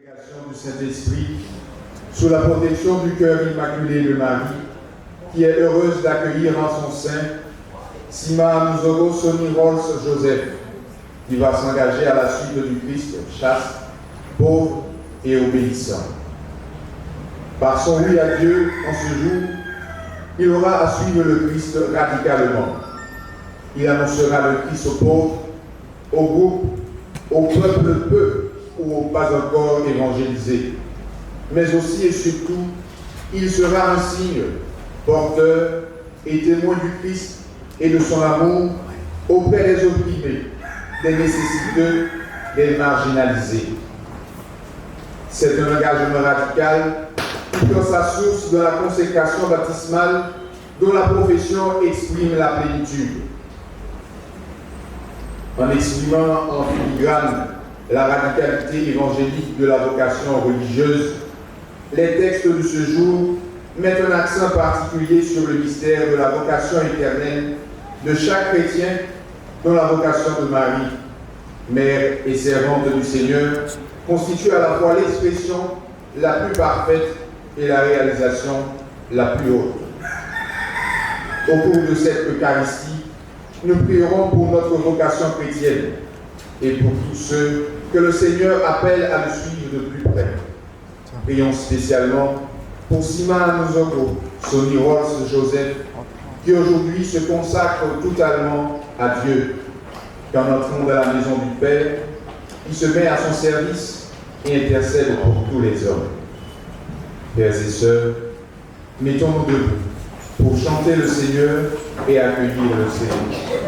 du Saint-Esprit, sous la protection du cœur immaculé de Marie, qui est heureuse d'accueillir en son sein Sima Muzoro Sonny Rolls Joseph, qui va s'engager à la suite du Christ, chaste, pauvre et obéissant. Par son oui à Dieu en ce jour, il aura à suivre le Christ radicalement. Il annoncera le Christ aux pauvres, aux groupes, au peuple peu ou pas encore évangélisés. Mais aussi et surtout, il sera un signe, porteur et témoin du Christ et de son amour auprès des opprimés, des nécessiteux, des marginalisés. C'est un engagement radical qui prend sa source dans la consécration baptismale dont la profession exprime la plénitude. En exprimant en filigrane la radicalité évangélique de la vocation religieuse, les textes de ce jour mettent un accent particulier sur le mystère de la vocation éternelle de chaque chrétien, dont la vocation de Marie, mère et servante du Seigneur, constitue à la fois l'expression la plus parfaite et la réalisation la plus haute. Au cours de cette Eucharistie, nous prierons pour notre vocation chrétienne et pour tous ceux que le Seigneur appelle à le suivre de plus près. Prions spécialement pour Sima Muzoro Sonny Rolls Joseph, qui aujourd'hui se consacre totalement à Dieu, qu'en entrant dans la maison du Père, il se met à son service et intercède pour tous les hommes. Frères et sœurs, mettons-nous debout pour chanter le Seigneur et accueillir le Seigneur.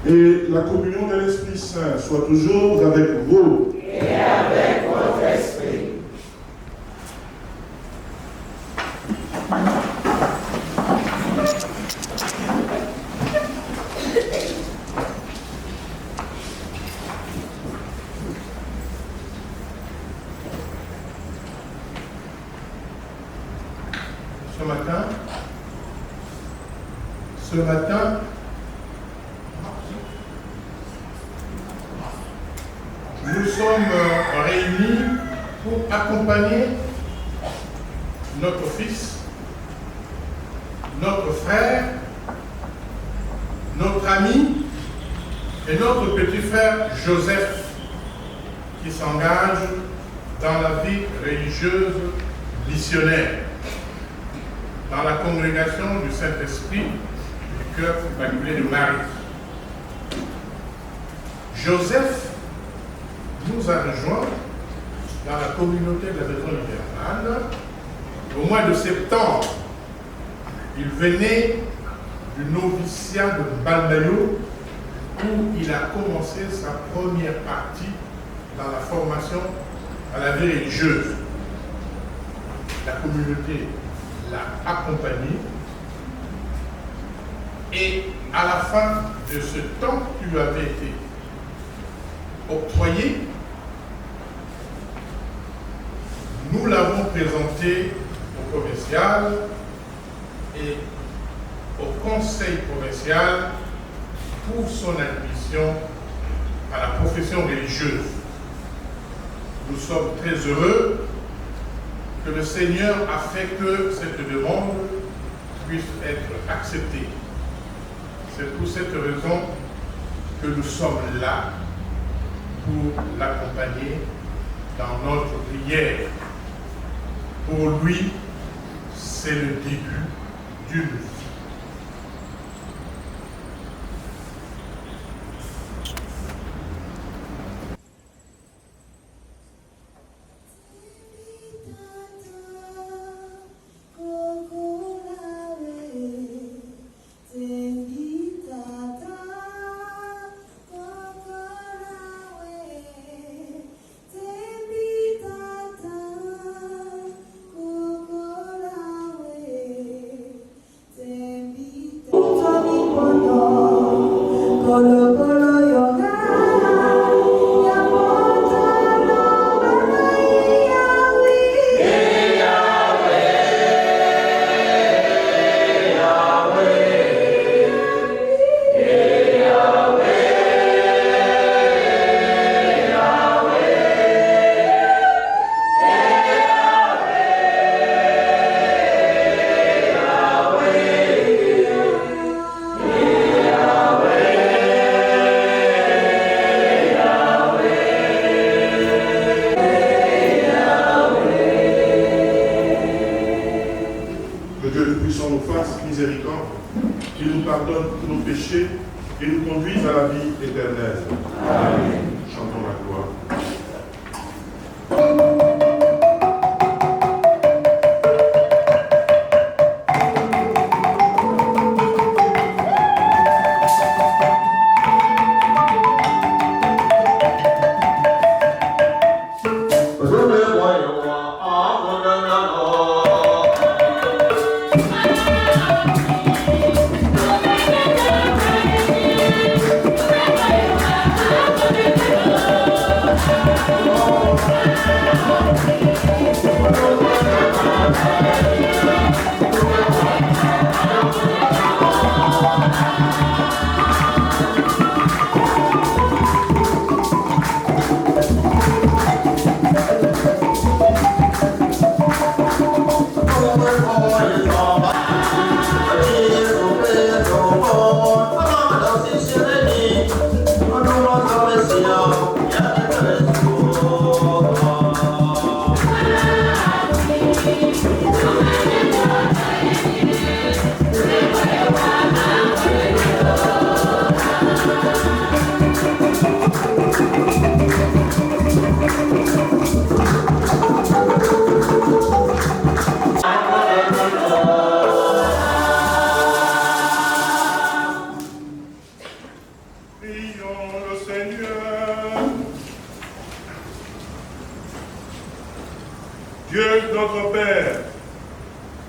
Et la communion de l'Esprit Saint soit toujours avec vous. Et avec votre esprit. Ce matin, nous sommes réunis pour accompagner notre fils, notre frère, notre ami et notre petit frère Joseph qui s'engage dans la vie religieuse missionnaire dans la congrégation du Saint-Esprit du cœur immaculé de Marie. Joseph nous a rejoints dans la communauté de la maison libérale au mois de septembre. Il venait du noviciat de Baldayo où il a commencé sa première partie dans la formation à la vie religieuse. La communauté l'a accompagné et à la fin de ce temps qui lui avait été octroyé, nous l'avons présenté au provincial et au conseil provincial pour son admission à la profession religieuse. Nous sommes très heureux que le Seigneur a fait que cette demande puisse être acceptée. C'est pour cette raison que nous sommes là pour l'accompagner dans notre prière. Pour lui, c'est le début d'une vie. Thank you. Père,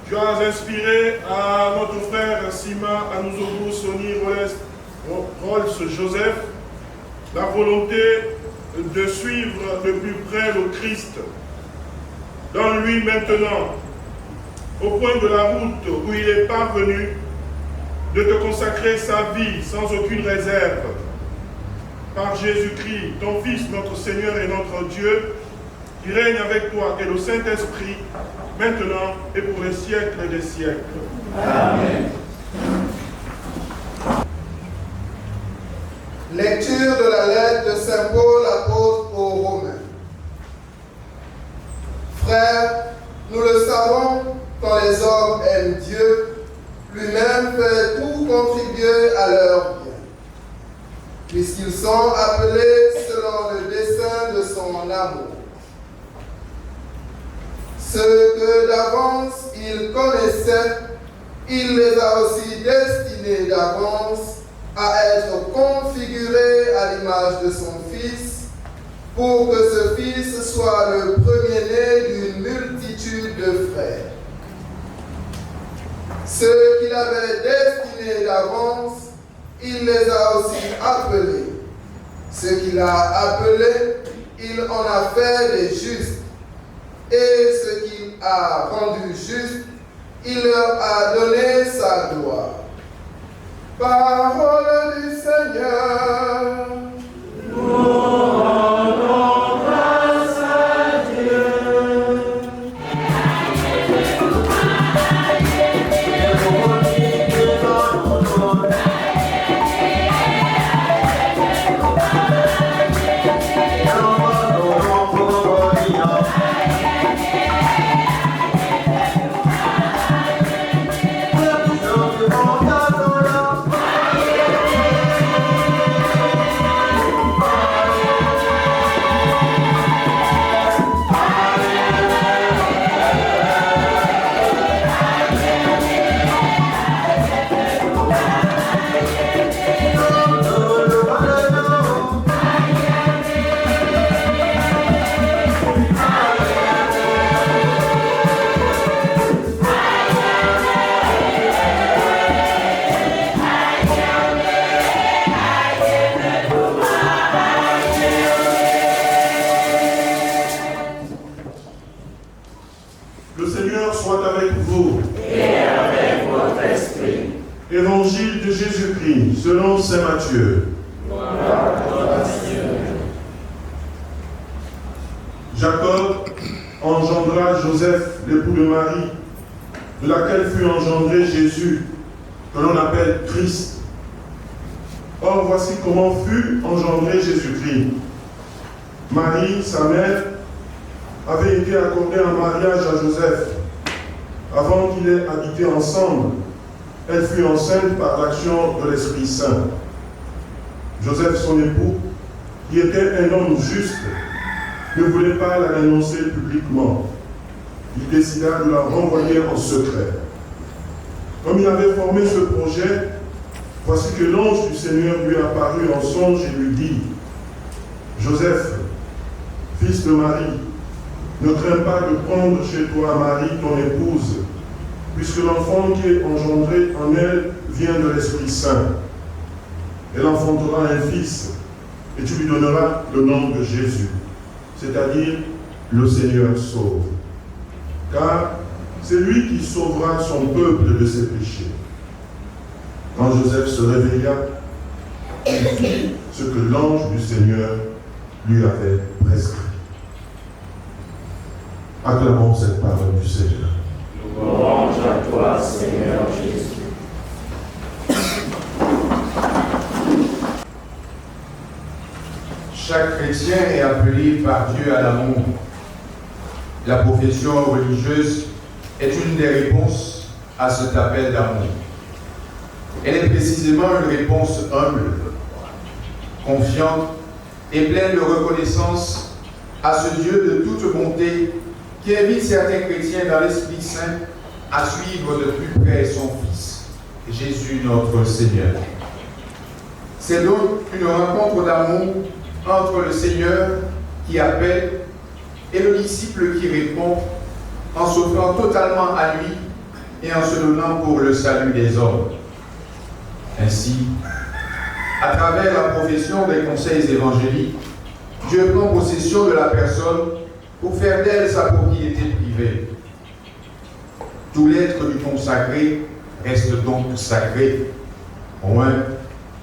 tu as inspiré à notre frère Sima Anouzougou Soni Rolls Joseph la volonté de suivre de plus près le Christ. Donne-lui maintenant, au point de la route où il est parvenu, de te consacrer sa vie sans aucune réserve. Par Jésus-Christ, ton Fils, notre Seigneur et notre Dieu, qui règne avec toi et le Saint-Esprit, maintenant et pour les siècles des siècles. Amen. Lecture de la lettre de Saint Paul apôtre aux Romains. Frères, nous le savons, quand les hommes aiment Dieu, lui-même fait tout contribuer à leur bien, puisqu'ils sont appelés selon le dessein de son amour. Ceux que d'avance il connaissait, il les a aussi destinés d'avance à être configurés à l'image de son Fils, pour que ce Fils soit le premier-né d'une multitude de frères. Ceux qu'il avait destinés d'avance, il les a aussi appelés. Ceux qu'il a appelés, il en a fait des justes. Et ceux qu'il a rendus justes, il leur a donné sa gloire. Parole du Seigneur. Nous rendons grâce à Dieu. Évangile de Jésus-Christ, selon saint Matthieu. Jacob engendra Joseph, l'époux de Marie, de laquelle fut engendré Jésus, que l'on appelle Christ. Or, voici comment fut engendré Jésus-Christ. Marie, sa mère, avait été accordée en mariage à Joseph. Avant qu'ils aient habité ensemble, elle fut enceinte par l'action de l'Esprit Saint. Joseph, son époux, qui était un homme juste, ne voulait pas la dénoncer publiquement. Il décida de la renvoyer en secret. Comme il avait formé ce projet, voici que l'ange du Seigneur lui apparut en songe et lui dit : Joseph, fils de Marie, ne crains pas de prendre chez toi Marie, ton épouse, puisque l'enfant qui est engendré en elle vient de l'Esprit Saint. Elle enfantera un fils, et tu lui donneras le nom de Jésus, c'est-à-dire le Seigneur sauve. Car c'est lui qui sauvera son peuple de ses péchés. Quand Joseph se réveilla, il fit ce que l'ange du Seigneur lui avait prescrit. Acclamons cette parole du Seigneur. Louange à toi, Seigneur Jésus. Chaque chrétien est appelé par Dieu à l'amour. La profession religieuse est une des réponses à cet appel d'amour. Elle est précisément une réponse humble, confiante et pleine de reconnaissance à ce Dieu de toute bonté qui invite certains chrétiens dans l'Esprit Saint à suivre de plus près son Fils, Jésus notre Seigneur. C'est donc une rencontre d'amour entre le Seigneur qui appelle et le disciple qui répond, en s'offrant totalement à lui et en se donnant pour le salut des hommes. Ainsi, à travers la profession des conseils évangéliques, Dieu prend possession de la personne pour faire d'elle sa propriété privée. Tout l'être du consacré reste donc sacré, loin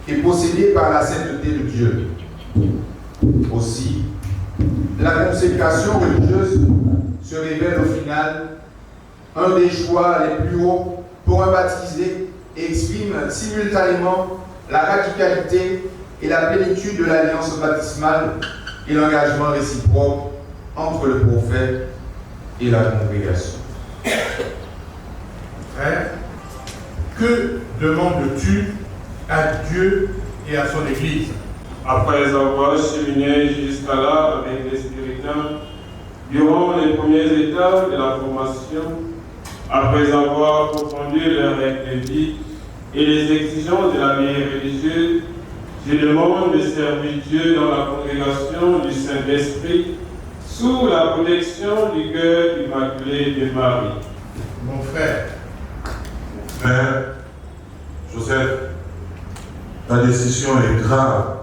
et possédé par la sainteté de Dieu. Aussi, la consécration religieuse se révèle au final un des choix les plus hauts pour un baptisé et exprime simultanément la radicalité et la plénitude de l'alliance baptismale et l'engagement réciproque entre le prophète et la congrégation. Frère, que demandes-tu à Dieu et à son Église? Après avoir cheminé jusqu'à là avec les Spiritains, durant les premières étapes de la formation, après avoir approfondi leurs règles de vie et les exigences de la vie religieuse, je demande de servir Dieu dans la congrégation du Saint-Esprit sous la protection du cœur immaculé de Marie. Mon frère, Frère Joseph, ta décision est grave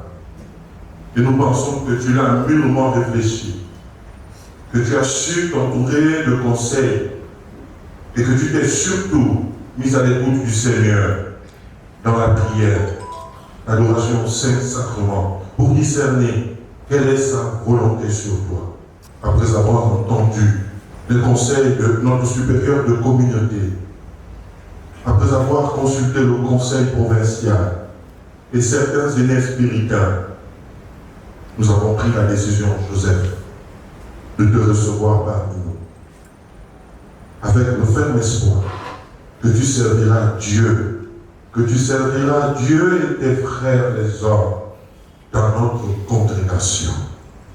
et nous pensons que tu l'as mûrement réfléchi, que tu as su t'entourer de conseils et que tu t'es surtout mis à l'écoute du Seigneur dans la prière, l'adoration au Saint-Sacrement, pour discerner quelle est sa volonté sur toi. Après avoir entendu les conseils de notre supérieur de communauté, après avoir consulté le conseil provincial et certains aînés spiritains, nous avons pris la décision, Joseph, de te recevoir parmi nous, avec le ferme espoir que tu serviras Dieu, et tes frères les hommes dans notre congrégation.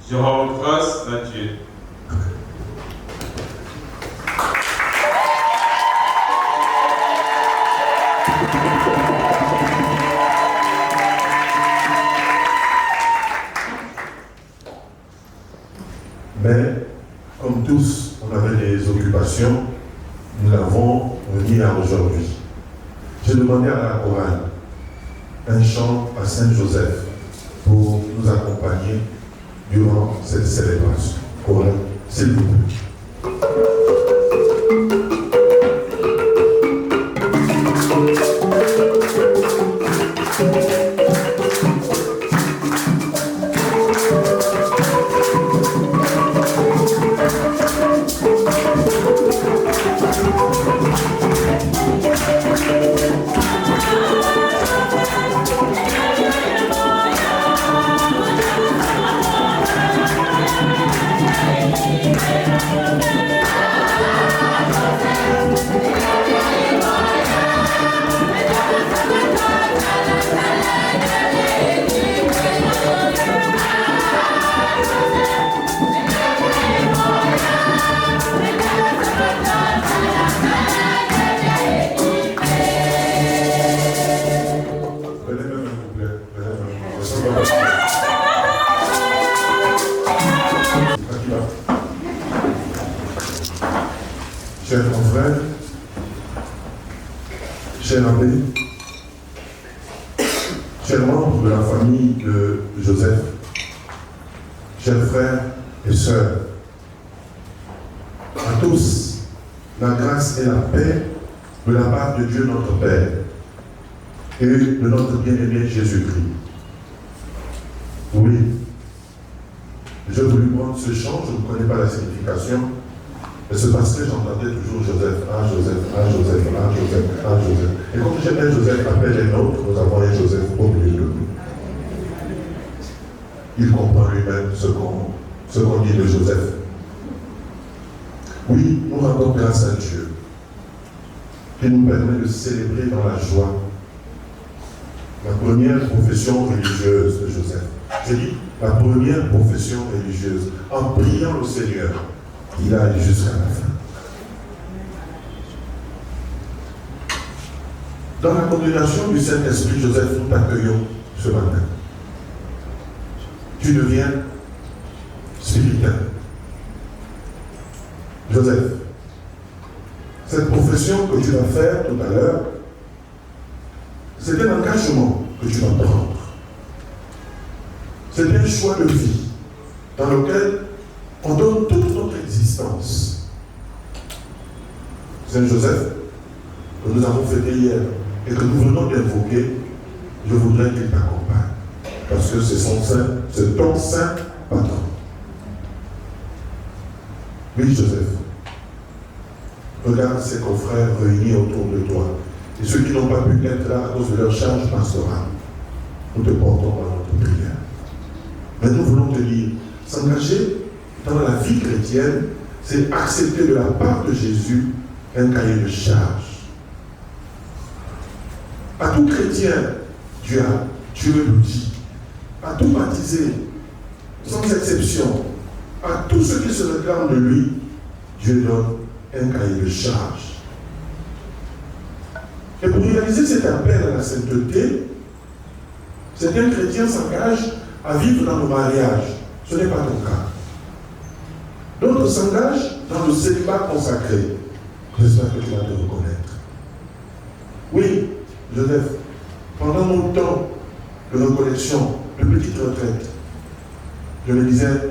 Je rends grâce à Dieu. Mais, comme tous, on avait des occupations, nous l'avons mis à aujourd'hui. J'ai demandé à la chorale un chant à Saint-Joseph pour nous accompagner durant cette célébration. Chorale, s'il vous plaît. Chers confrères, chers abbés, chers membres de la famille de Joseph, chers frères et sœurs, à tous, la grâce et la paix de la part de Dieu notre Père et de notre bien-aimé Jésus-Christ. Oui, je voulais prendre ce chant, je ne connais pas la signification, mais c'est parce que j'entendais toujours Joseph, ah Joseph, ah Joseph, ah Joseph, ah Joseph. Et comme j'ai un Joseph appelle un autre, nous avons un Joseph au milieu de nous. Il comprend lui-même ce qu'on dit de Joseph. Oui, nous rendons grâce à Dieu qui nous permet de célébrer dans la joie la première profession religieuse de Joseph. J'ai dit la première profession religieuse, en priant le Seigneur. Il a allé jusqu'à la fin. Dans la congrégation du Saint-Esprit, Joseph, nous t'accueillons ce matin. Tu deviens spirituel. Joseph, Cette profession que tu vas faire tout à l'heure, c'est un engagement que tu vas prendre. C'est un choix de vie dans lequel on donne toute notre existence. Saint Joseph, que nous avons fêté hier et que nous venons d'invoquer, je voudrais qu'il t'accompagne. Parce que c'est ton saint patron. Oui, Joseph. Regarde ces confrères réunis autour de toi. Et ceux qui n'ont pas pu être là à cause de leur charge pastorale. Nous te portons dans notre prière. Mais nous voulons te dire, s'engager dans la vie chrétienne, c'est accepter de la part de Jésus un cahier de charge. À tout chrétien, Dieu le dit. À tout baptisé, sans exception, à tous ceux qui se réclament de lui, Dieu donne un cahier de charge. Et pour réaliser cet appel à la sainteté, certains chrétiens s'engagent à vivre dans le mariage. Ce n'est pas ton cas. D'autres s'engagent dans le célibat consacré. J'espère que tu vas te reconnaître. Oui, Joseph, pendant mon temps de reconnexion, de petite retraite, je te disais,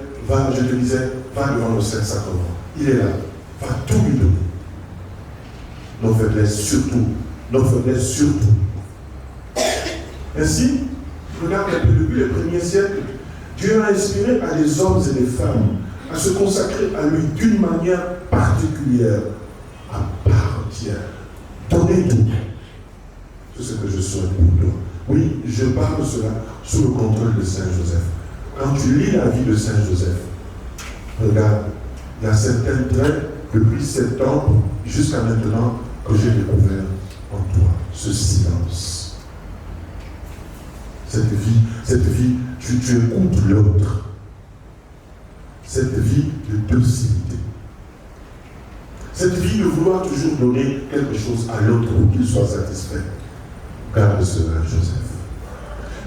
va devant le Saint-Sacrement. Il est là. Va tout lui donner. Nos faiblesses surtout. Ainsi, regarde un peu, depuis les premiers siècles, Dieu a inspiré à des hommes et des femmes à se consacrer à lui d'une manière particulière, à part entière. Donner tout. C'est ce que je souhaite pour toi. Oui, je parle cela sous le contrôle de Saint Joseph. Quand tu lis la vie de Saint Joseph, regarde, il y a certains traits depuis septembre jusqu'à maintenant que j'ai découvert en toi. Ce silence. Cette vie, tu écoutes l'autre. Cette vie de docilité. Cette vie de vouloir toujours donner quelque chose à l'autre pour qu'il soit satisfait. Garde cela, Joseph.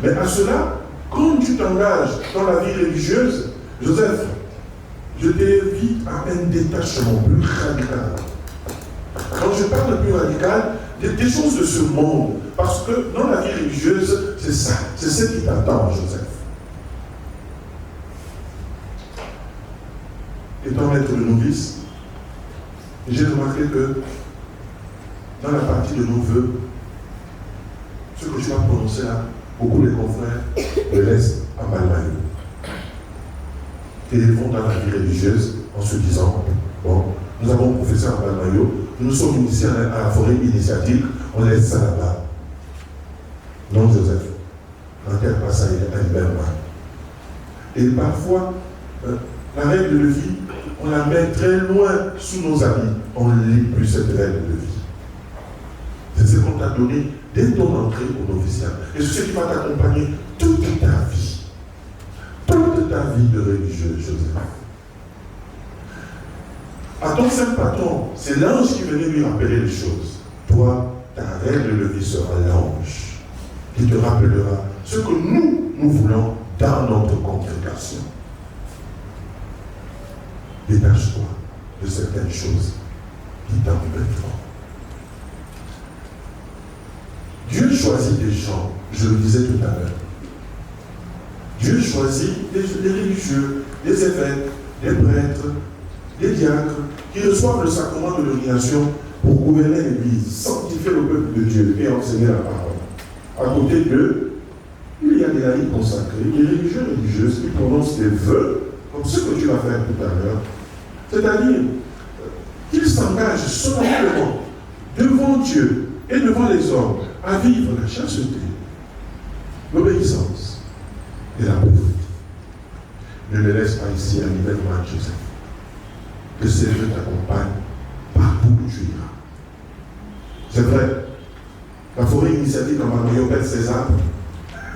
Mais à cela, quand tu t'engages dans la vie religieuse, Joseph, je t'invite à un détachement plus radical. Quand je parle de plus radical, des choses de ce monde. Parce que dans la vie religieuse, c'est ça. C'est ce qui t'attend, Joseph. Étant maître de novice, j'ai remarqué que dans la partie de nos vœux, ce que tu vas prononcer là, beaucoup de confrères le laissent à Malmayo. Et ils vont dans la vie religieuse en se disant, bon, nous avons professé à Malmayo, nous sommes initiés à la forêt initiatique, on laisse ça là-bas. Non, Joseph, n'enterre pas ça à l'hiver. Et parfois, la règle de vie, on la met très loin sous nos habits. On ne lit plus cette règle de vie. C'est ce qu'on t'a donné dès ton entrée au noviciat. Et c'est ce qui va t'accompagner toute ta vie. Toute ta vie de religieux, Joseph. À ton saint patron, c'est l'ange qui venait lui rappeler les choses. Toi, ta règle de vie sera l'ange qui te rappellera ce que nous voulons dans notre congrégation. Détache-toi de certaines choses qui t'embêteront. Dieu choisit des gens, je le disais tout à l'heure. Dieu choisit des religieux, des évêques, des prêtres, des diacres, qui reçoivent le sacrement de l'ordination pour gouverner l'Église, sanctifier le peuple de Dieu et enseigner la parole. À côté d'eux, il y a des laïcs consacrés, des religieux et religieuses qui prononcent des vœux, comme ce que tu vas faire tout à l'heure. C'est-à-dire qu'ils s'engagent solennellement devant Dieu et devant les hommes à vivre la chasteté, l'obéissance et la pauvreté. Ne les laisse pas ici à l'événement, Joseph. Que ces vœux t'accompagnent partout où tu iras. C'est vrai, la forêt initiatique en Malmayo pète ses arbres,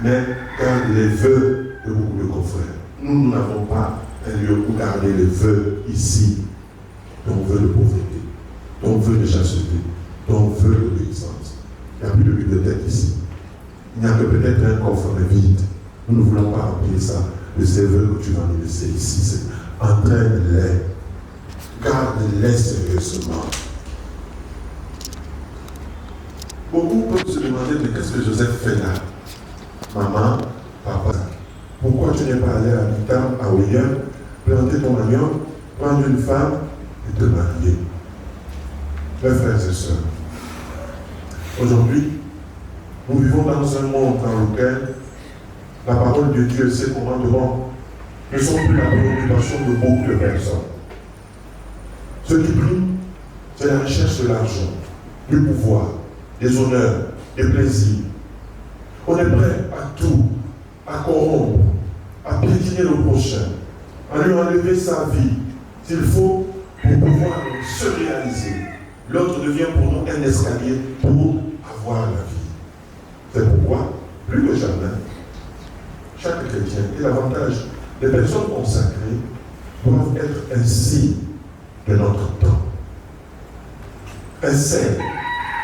mais garde les vœux de beaucoup de confrères. Nous n'avons pas un lieu où garder les vœux ici. Ton vœu de pauvreté, ton vœu de chasteté, ton vœu d'obéissance. Il n'y a plus de bibliothèque ici. Il n'y a que peut-être un coffre vide. Nous ne voulons pas remplir ça de ces vœux que tu vas nous laisser ici. Entraîne-les. Garde-les sérieusement. Beaucoup peuvent se demander, mais qu'est-ce que Joseph fait là? Maman, papa, pourquoi tu n'es pas allé à Mitam, à William, planter ton agneau, prendre une femme et te marier? Mes frères et sœurs, aujourd'hui, nous vivons dans un monde dans lequel la parole de Dieu et ses commandements ne sont plus la préoccupation de beaucoup de personnes. Ce qui prime, c'est la recherche de l'argent, du pouvoir, des honneurs, des plaisirs. On est prêt à tout, à corrompre, à piétiner le prochain, à lui enlever sa vie, s'il faut, pour pouvoir se réaliser. L'autre devient pour nous un escalier pour avoir la vie. C'est pourquoi, plus que jamais, chaque chrétien, et l'avantage des personnes consacrées, doivent être un signe de notre temps. Un sel,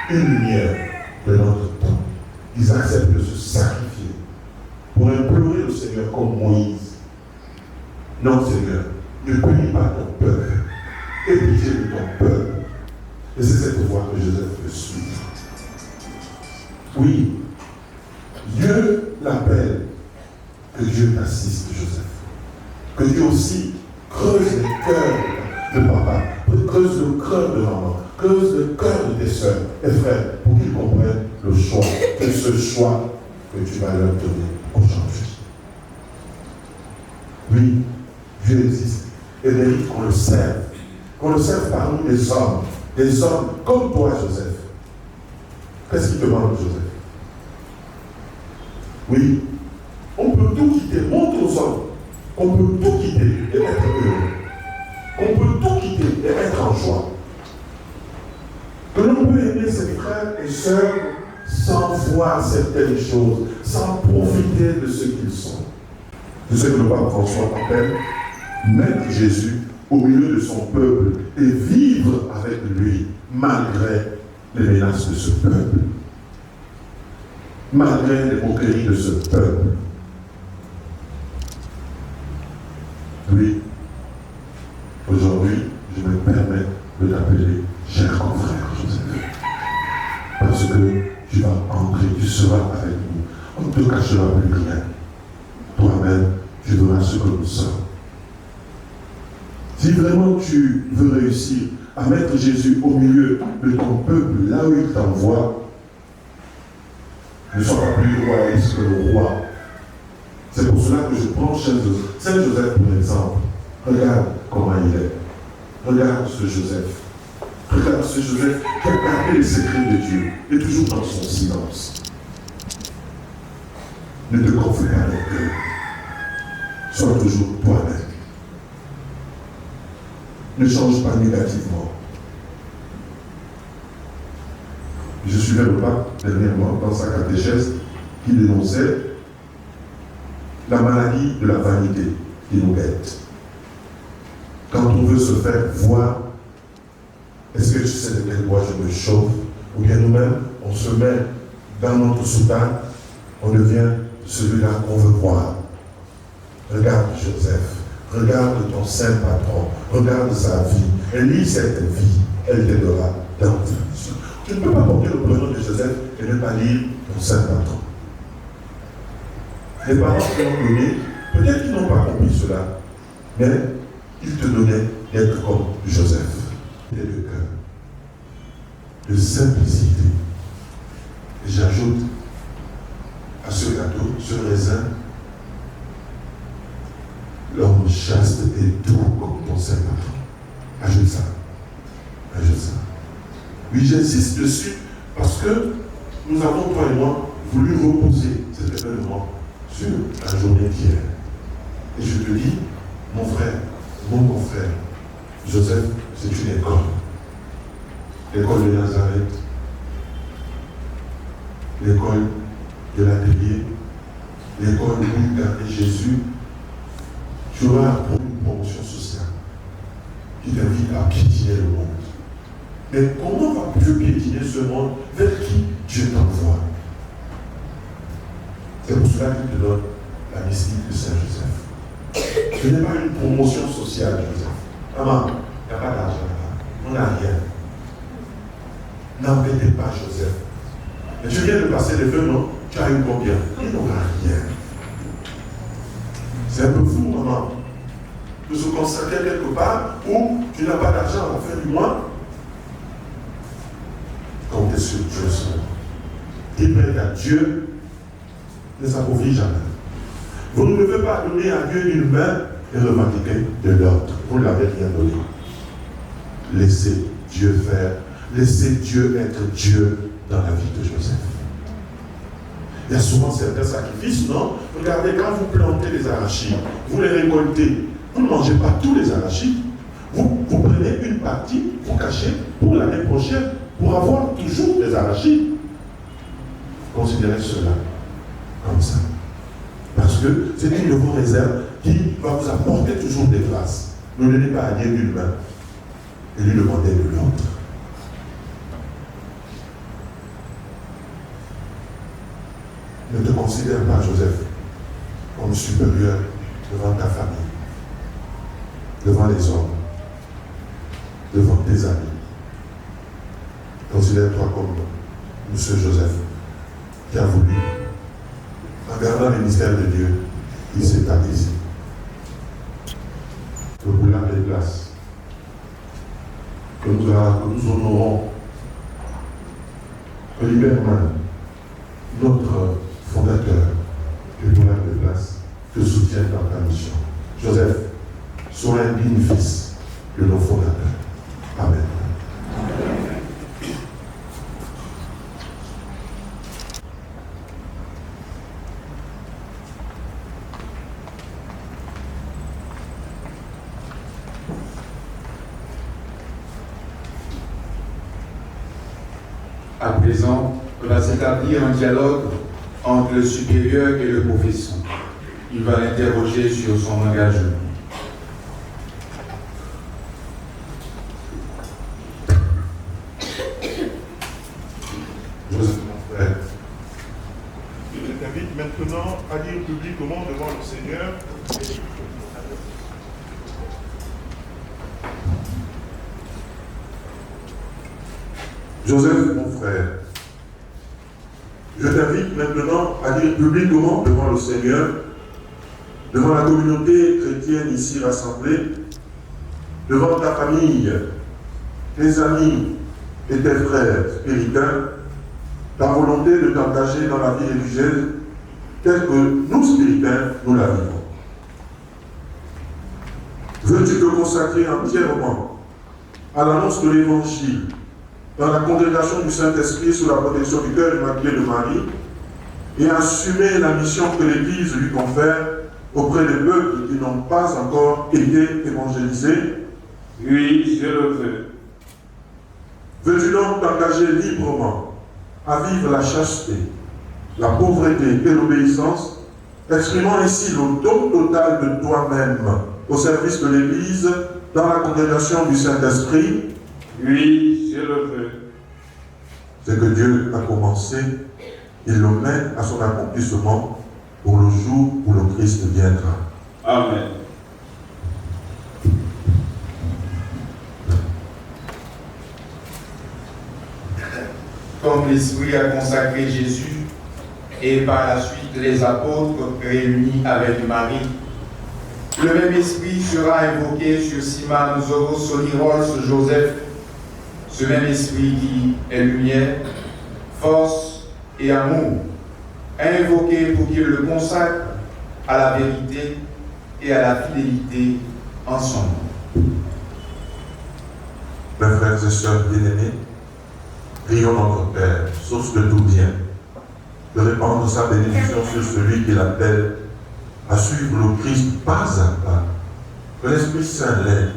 une lumière de notre temps. Ils acceptent de se sacrifier pour implorer le Seigneur comme Moïse. Non, Seigneur, ne punis pas ton peuple. Aie pitié de ton peuple. Et c'est cette voie que Joseph veut suivre. Oui, Dieu l'appelle. Que Dieu t'assiste, Joseph. Que Dieu aussi creuse le cœur de papa, creuse le cœur de maman, creuse le cœur de tes soeurs et frères pour qu'ils comprennent le choix, que ce choix que tu vas leur donner aujourd'hui. Oui, Dieu existe et mérite qu'on le serve parmi des hommes comme toi, Joseph. Qu'est-ce qui te manque, Joseph? Oui, on peut tout quitter, montre aux hommes qu'on peut tout quitter et être heureux. Qu'on peut tout quitter et être en joie. Que l'on peut aimer ses frères et sœurs sans voir certaines choses, sans profiter de ce qu'ils sont. C'est ce que le pape François appelle mettre Jésus au milieu de son peuple et vivre avec lui malgré les menaces de ce peuple, malgré les moqueries de ce peuple. Oui, aujourd'hui, je me permets de t'appeler cher confrère Joseph, parce que tu vas entrer, tu seras avec nous. On ne te cachera plus rien. Toi-même, tu verras ce que nous sommes. Si vraiment tu veux réussir à mettre Jésus au milieu de ton peuple, là où il t'envoie, ne sois pas plus royaliste que le roi. C'est pour cela que je prends Saint Joseph pour exemple. Regarde comment il est. Regarde ce Joseph. Regarde ce Joseph qui a gardé les secrets de Dieu et toujours dans son silence. Ne te confie pas ton cœur. Sois toujours toi-même. Ne change pas négativement. Je suivais le pape dernièrement dans sa catéchèse qui dénonçait la maladie de la vanité qui nous guette. Quand on veut se faire voir, est-ce que tu sais de quel bois je me chauffe? Ou bien nous-mêmes, on se met dans notre soutane, on devient celui-là qu'on veut voir. Regarde Joseph, regarde ton saint patron, regarde sa vie, et lis cette vie, elle t'aidera dans ta mission. Tu ne peux pas porter le prénom de Joseph et ne pas lire ton saint patron. Les parents qui l'ont donné, peut-être qu'ils n'ont pas compris cela, mais ils te donnaient d'être comme Joseph. Et de cœur, de simplicité. Et j'ajoute à ce gâteau, ce raisin, l'homme chaste et doux comme ton saint patron. Ajoute ça. Ajoute ça. Oui, j'insiste dessus parce que nous avons, toi et moi, voulu reposer cet événement sur la journée d'hier. Et je te dis, mon frère, mon confrère, Joseph, c'est une école. L'école de Nazareth, l'école de l'atelier, l'école où garder Jésus. Tu auras une promotion sociale qui t'invite à piétiner le monde. Mais comment vas-tu piétiner ce monde vers qui Dieu t'envoie? C'est pour cela qu'il te donne la mystique de Saint Joseph. Ce n'est pas une promotion sociale, Joseph. Maman, il n'y a pas d'argent là. On n'a rien. N'embêtez pas Joseph. Mais tu viens de passer les feux, non? Tu as eu combien? Il n'aura rien. C'est un peu fou, maman, de se consacrer quelque part où tu n'as pas d'argent à la fin du mois. Comptez sur Dieu seul. Dépendez à Dieu, ne s'appauvrit jamais. Vous ne devez pas donner à Dieu une main et revendiquer de l'autre. Vous ne l'avez rien donné. Laissez Dieu faire. Laissez Dieu être Dieu dans la vie de Joseph. Il y a souvent certains sacrifices, non? Regardez, quand vous plantez les arachides, vous les récoltez. Vous ne mangez pas tous les arachides. Vous prenez une partie, vous cachez pour l'année prochaine, pour avoir toujours des arachides. Considérez cela comme ça. Parce que c'est une de vos réserves qui va vous apporter toujours des grâces. Ne donnez pas à Dieu d'une main et lui demandez de l'autre. Ne te considère pas, Joseph, comme supérieur devant ta famille, devant les hommes, devant tes amis. Considère-toi comme M. Joseph, qui a voulu, en gardant le mystère de Dieu, il s'est apaisé. Le boulard des glaces que nous honorons, Olivier Mann, notre fondateur du boulard de glace, te soutient dans ta mission. Joseph, sois un digne fils de nos fondateurs. Amen. À présent, va s'établir un dialogue entre le supérieur et le professeur. Il va l'interroger sur son engagement. Joseph, mon frère, Je t'invite maintenant à dire publiquement devant le Seigneur. Joseph, mon frère, je t'invite maintenant à dire publiquement devant le Seigneur, devant la communauté chrétienne ici rassemblée, devant ta famille, tes amis et tes frères spiritains, ta volonté de t'engager dans la vie religieuse telle que nous, spiritains, nous la vivons. Veux-tu te consacrer entièrement à l'annonce de l'Évangile dans la congrégation du Saint-Esprit sous la protection du cœur immaculé de Marie et assumer la mission que l'Église lui confère auprès des peuples qui n'ont pas encore été évangélisés? Oui, je le veux. Veux-tu donc t'engager librement à vivre la chasteté, la pauvreté et l'obéissance, exprimant ainsi le don total de toi-même au service de l'Église dans la congrégation du Saint-Esprit? Oui, je le veux. Ce que Dieu a commencé, il le mène à son accomplissement pour le jour où le Christ viendra. Amen. Comme l'Esprit a consacré Jésus et par la suite les apôtres réunis avec Marie, le même Esprit sera invoqué sur Siman Zoros Soniros Joseph, ce même Esprit qui est lumière, force et amour, invoqué pour qu'il le consacre à la vérité et à la fidélité en son nom. Mes frères et sœurs bien-aimés, prions notre Père, source de tout bien, de répandre sa bénédiction sur celui qui l'appelle à suivre le Christ pas à pas, que l'Esprit Saint l'aide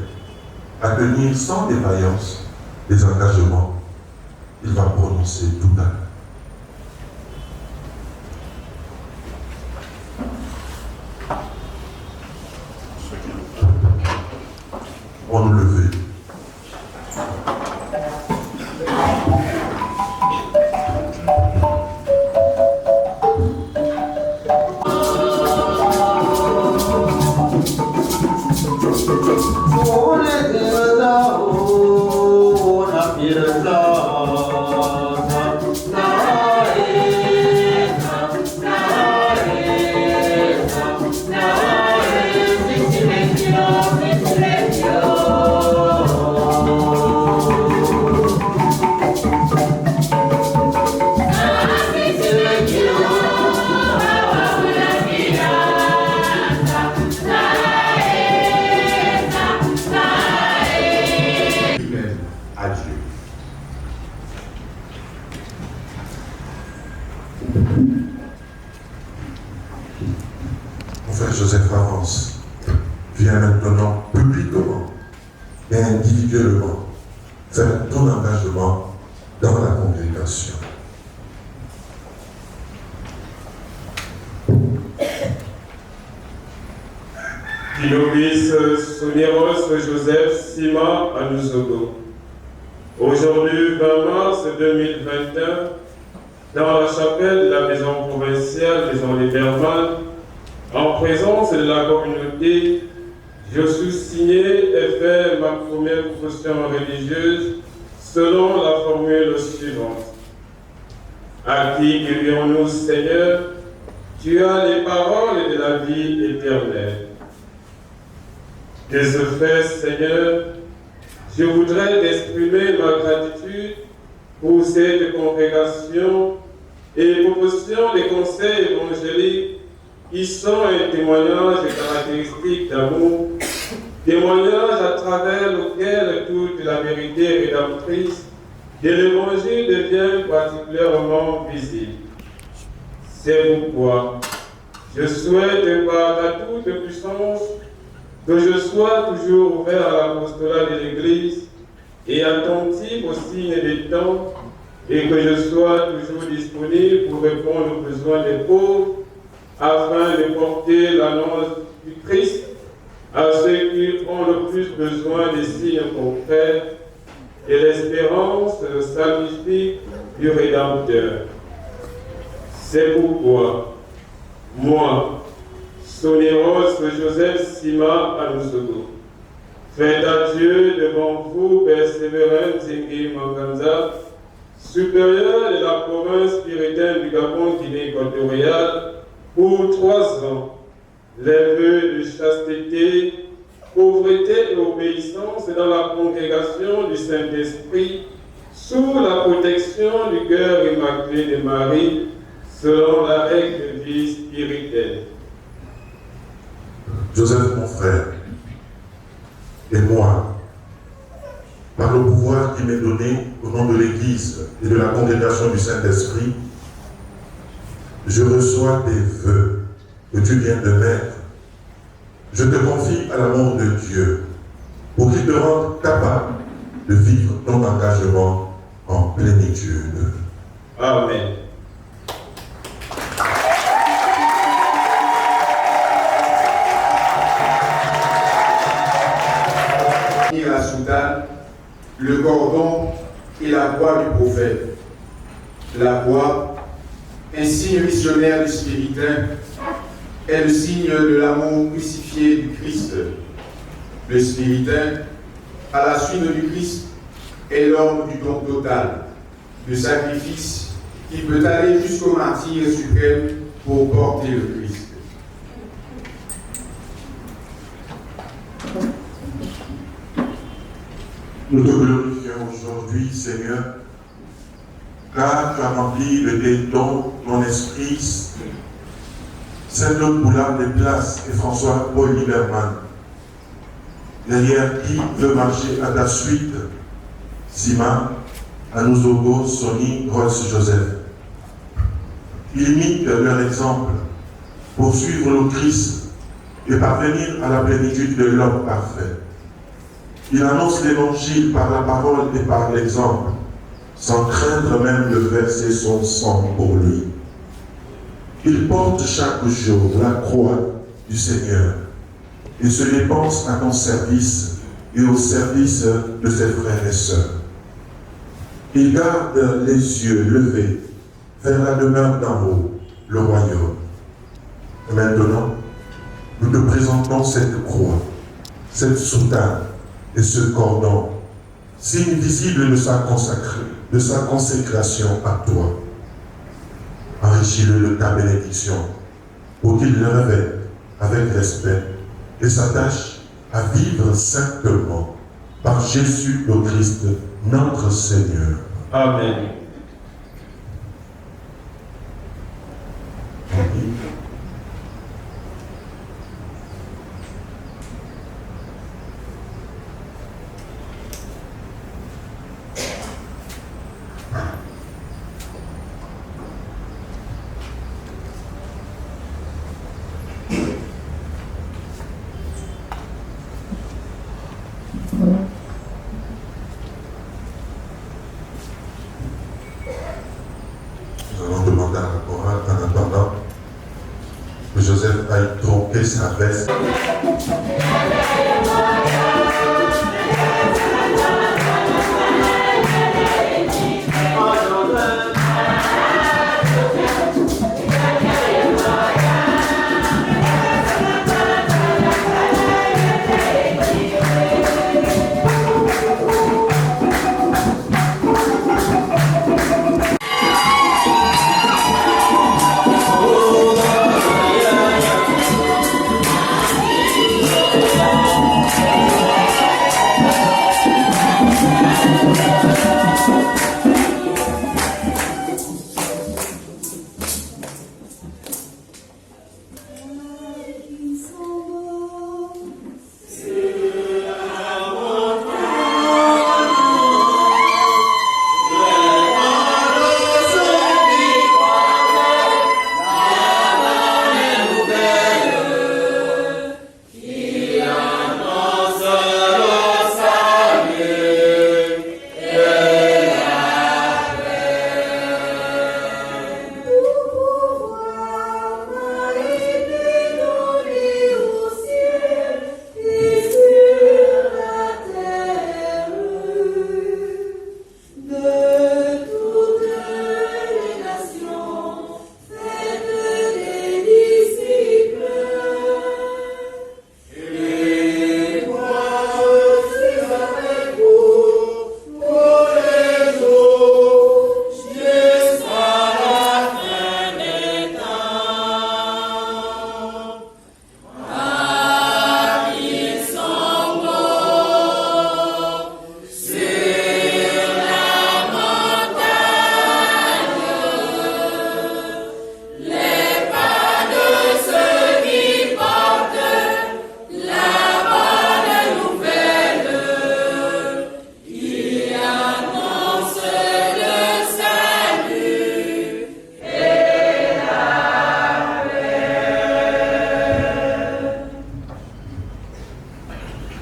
à tenir sans défaillance les engagements qu'il va prononcer tout à l'heure. On nous lever. Na Joseph avance. Viens maintenant publiquement et individuellement faire ton engagement dans la congrégation. Dilovis Sonieros Joseph Sima Anusogo. Aujourd'hui, 20 mars 2021, dans la chapelle de la maison provinciale Maison Liberman, en présence de la communauté, je suis signé et fait ma première profession religieuse selon la formule suivante. À qui crions-nous, Seigneur? Tu as les paroles de la vie éternelle. De ce fait, Seigneur, je voudrais t'exprimer ma gratitude pour cette congrégation et proposition des conseils évangéliques qui sont un témoignage caractéristique d'amour, témoignage à travers lequel toute la vérité rédemptrice de l'Évangile devient particulièrement visible. C'est pourquoi je souhaite par ta toute puissance que je sois toujours ouvert à l'apostolat de l'Église et attentif aux signes des temps, et que je sois toujours disponible pour répondre aux besoins des pauvres, afin de porter l'annonce du Christ à ceux qui ont le plus besoin des signes concrets et l'espérance salvifique du Rédempteur. C'est pourquoi, moi, Sonieros Joseph Sima Anusogo, faites adieu devant vous, Persévérant Zingi Manganza, supérieur de la province puritaine du Gabon Guinée équatoriale, pour 3 ans, les vœux de chasteté, pauvreté et obéissance dans la congrégation du Saint-Esprit, sous la protection du cœur immaculé de Marie, selon la règle de vie spirituelle. Joseph, mon frère, et moi, par le pouvoir qui m'est donné au nom de l'Église et de la congrégation du Saint-Esprit, je reçois tes vœux que tu viens de mettre. Je te confie à l'amour de Dieu pour qu'il te rende capable de vivre ton engagement en plénitude. Amen. La soutane, le cordon et la voix du prophète. La voix, un signe missionnaire du spiritain, est le signe de l'amour crucifié du Christ. Le spiritain, à la suite du Christ, est l'homme du don total, du sacrifice qui peut aller jusqu'au martyre suprême pour porter le Christ. Nous te glorifions aujourd'hui, Seigneur, car tu as rempli de tes dons ton esprit, Saint-Claude Boulard des Places et François-Paul Liberman, derrière qui veut marcher à ta suite, Sima, Anusogo, Soni, Rolls Joseph. Imitent leur exemple pour suivre le Christ et parvenir à la plénitude de l'homme parfait. Il annonce l'évangile par la parole et par l'exemple, sans craindre même de verser son sang pour lui. Il porte chaque jour la croix du Seigneur et se dépense à ton service et au service de ses frères et sœurs. Il garde les yeux levés vers la demeure d'en haut, le royaume. Et maintenant, nous te présentons cette croix, cette soutane et ce cordon, signe visible de sa consécration à toi. Enrichis-le de ta bénédiction pour qu'il le revête avec respect et s'attache à vivre saintement par Jésus le Christ, notre Seigneur. Amen. Amen. Nous allons demander à la chorale en attendant que Joseph aille tromper sa veste.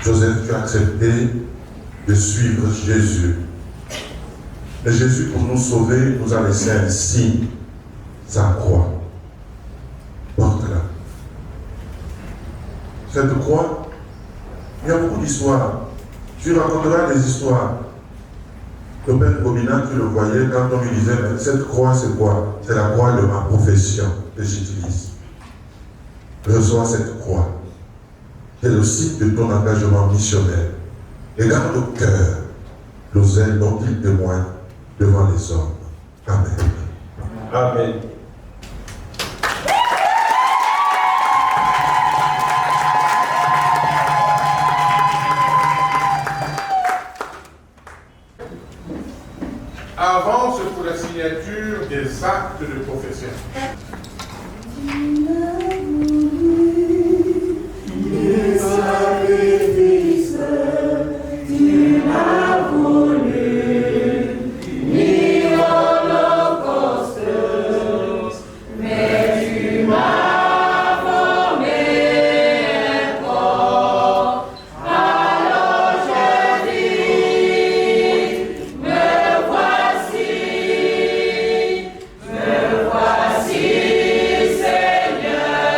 Joseph, tu as accepté de suivre Jésus. Et Jésus, pour nous sauver, nous a laissé un signe, sa croix. Porte-la. Cette croix, il y a beaucoup d'histoires. Tu raconteras des histoires. Le père Gomina, tu le voyais quand on lui disait, mais cette croix, c'est quoi? C'est la croix de ma profession que j'utilise. Reçois cette croix. C'est le signe de ton engagement missionnaire. Et garde au cœur le zèle dont il témoigne devant les hommes. Amen. Amen. Avance pour la signature des actes de profession. Seigneur.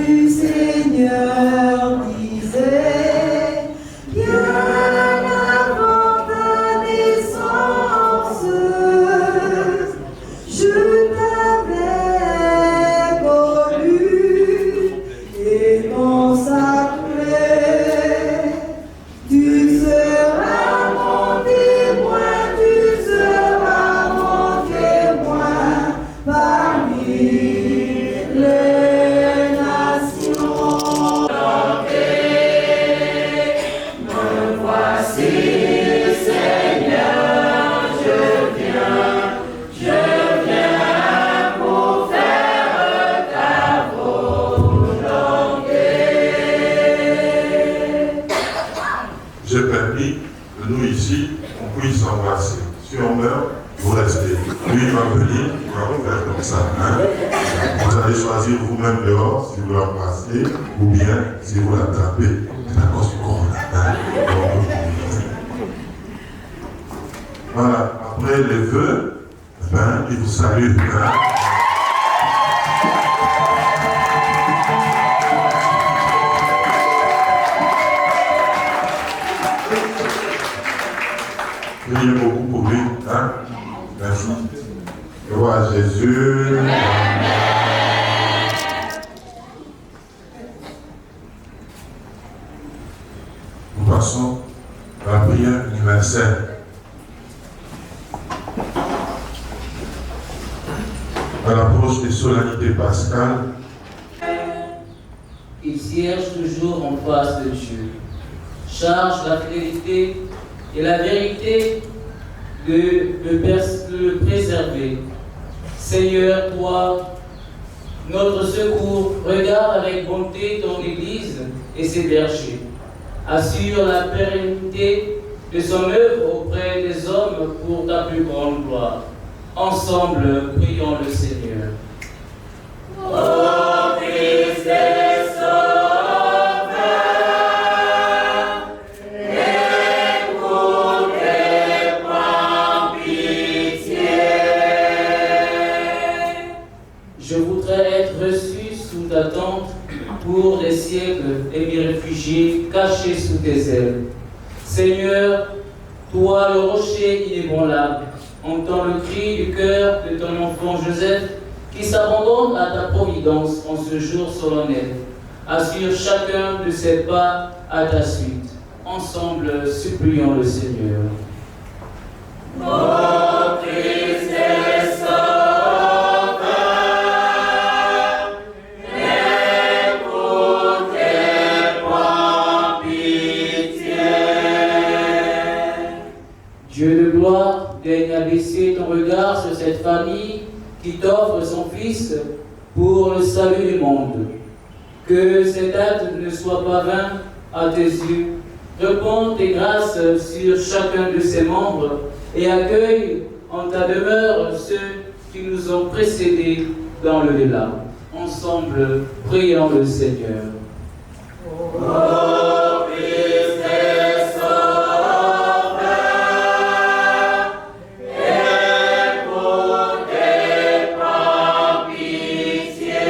du Seigneur disait, bien avant ta naissance, je t'avais connu et consacré. Tu seras mon témoin, tu seras mon témoin parmi les nations. Me voici, Seigneur, je viens pour faire ta volonté. J'ai permis que nous ici, on puisse s'embrasser. Si on meurt, vous restez. Lui, il va venir, il va vous faire comme ça. Hein? Vous allez choisir vous-même dehors si vous l'embrassez ou bien si vous l'attrapez. C'est à cause du corona. Hein? Voilà, après les vœux, ben, il vous salue. Hein? Priez beaucoup pour lui. Hein? Merci. Gloire à Jésus. Nous passons à la prière universelle. À l'approche des solennités pascales, il siège toujours en face de Dieu, charge la fidélité et la vérité de le préserver. Seigneur, toi, notre secours, regarde avec bonté ton Église et ses bergers. Assure la pérennité de son œuvre auprès des hommes pour ta plus grande gloire. Ensemble, prions le Seigneur. Ô Christ et Sauveur, écoute et prends pitié. Je voudrais être reçu sous ta tente pour les siècles et m'y réfugier, caché sous tes ailes. Seigneur, toi le rocher inébranlable, entends le cri du cœur de ton enfant Joseph qui s'abandonne à ta providence en ce jour solennel. Assure chacun de ses pas à ta suite. Ensemble, supplions le Seigneur. Ô Christ et Sauveur, écoute et prends pitié. Dieu de gloire, daigne abaisser ton regard sur cette famille qui t'offre son Fils pour le salut du monde. Que cet acte ne soit pas vain à tes yeux. Réponds tes grâces sur chacun de ses membres et accueille en ta demeure ceux qui nous ont précédés dans le delà. Ensemble, prions le Seigneur. Ô Christ et Sauveur, écoute et prends pitié.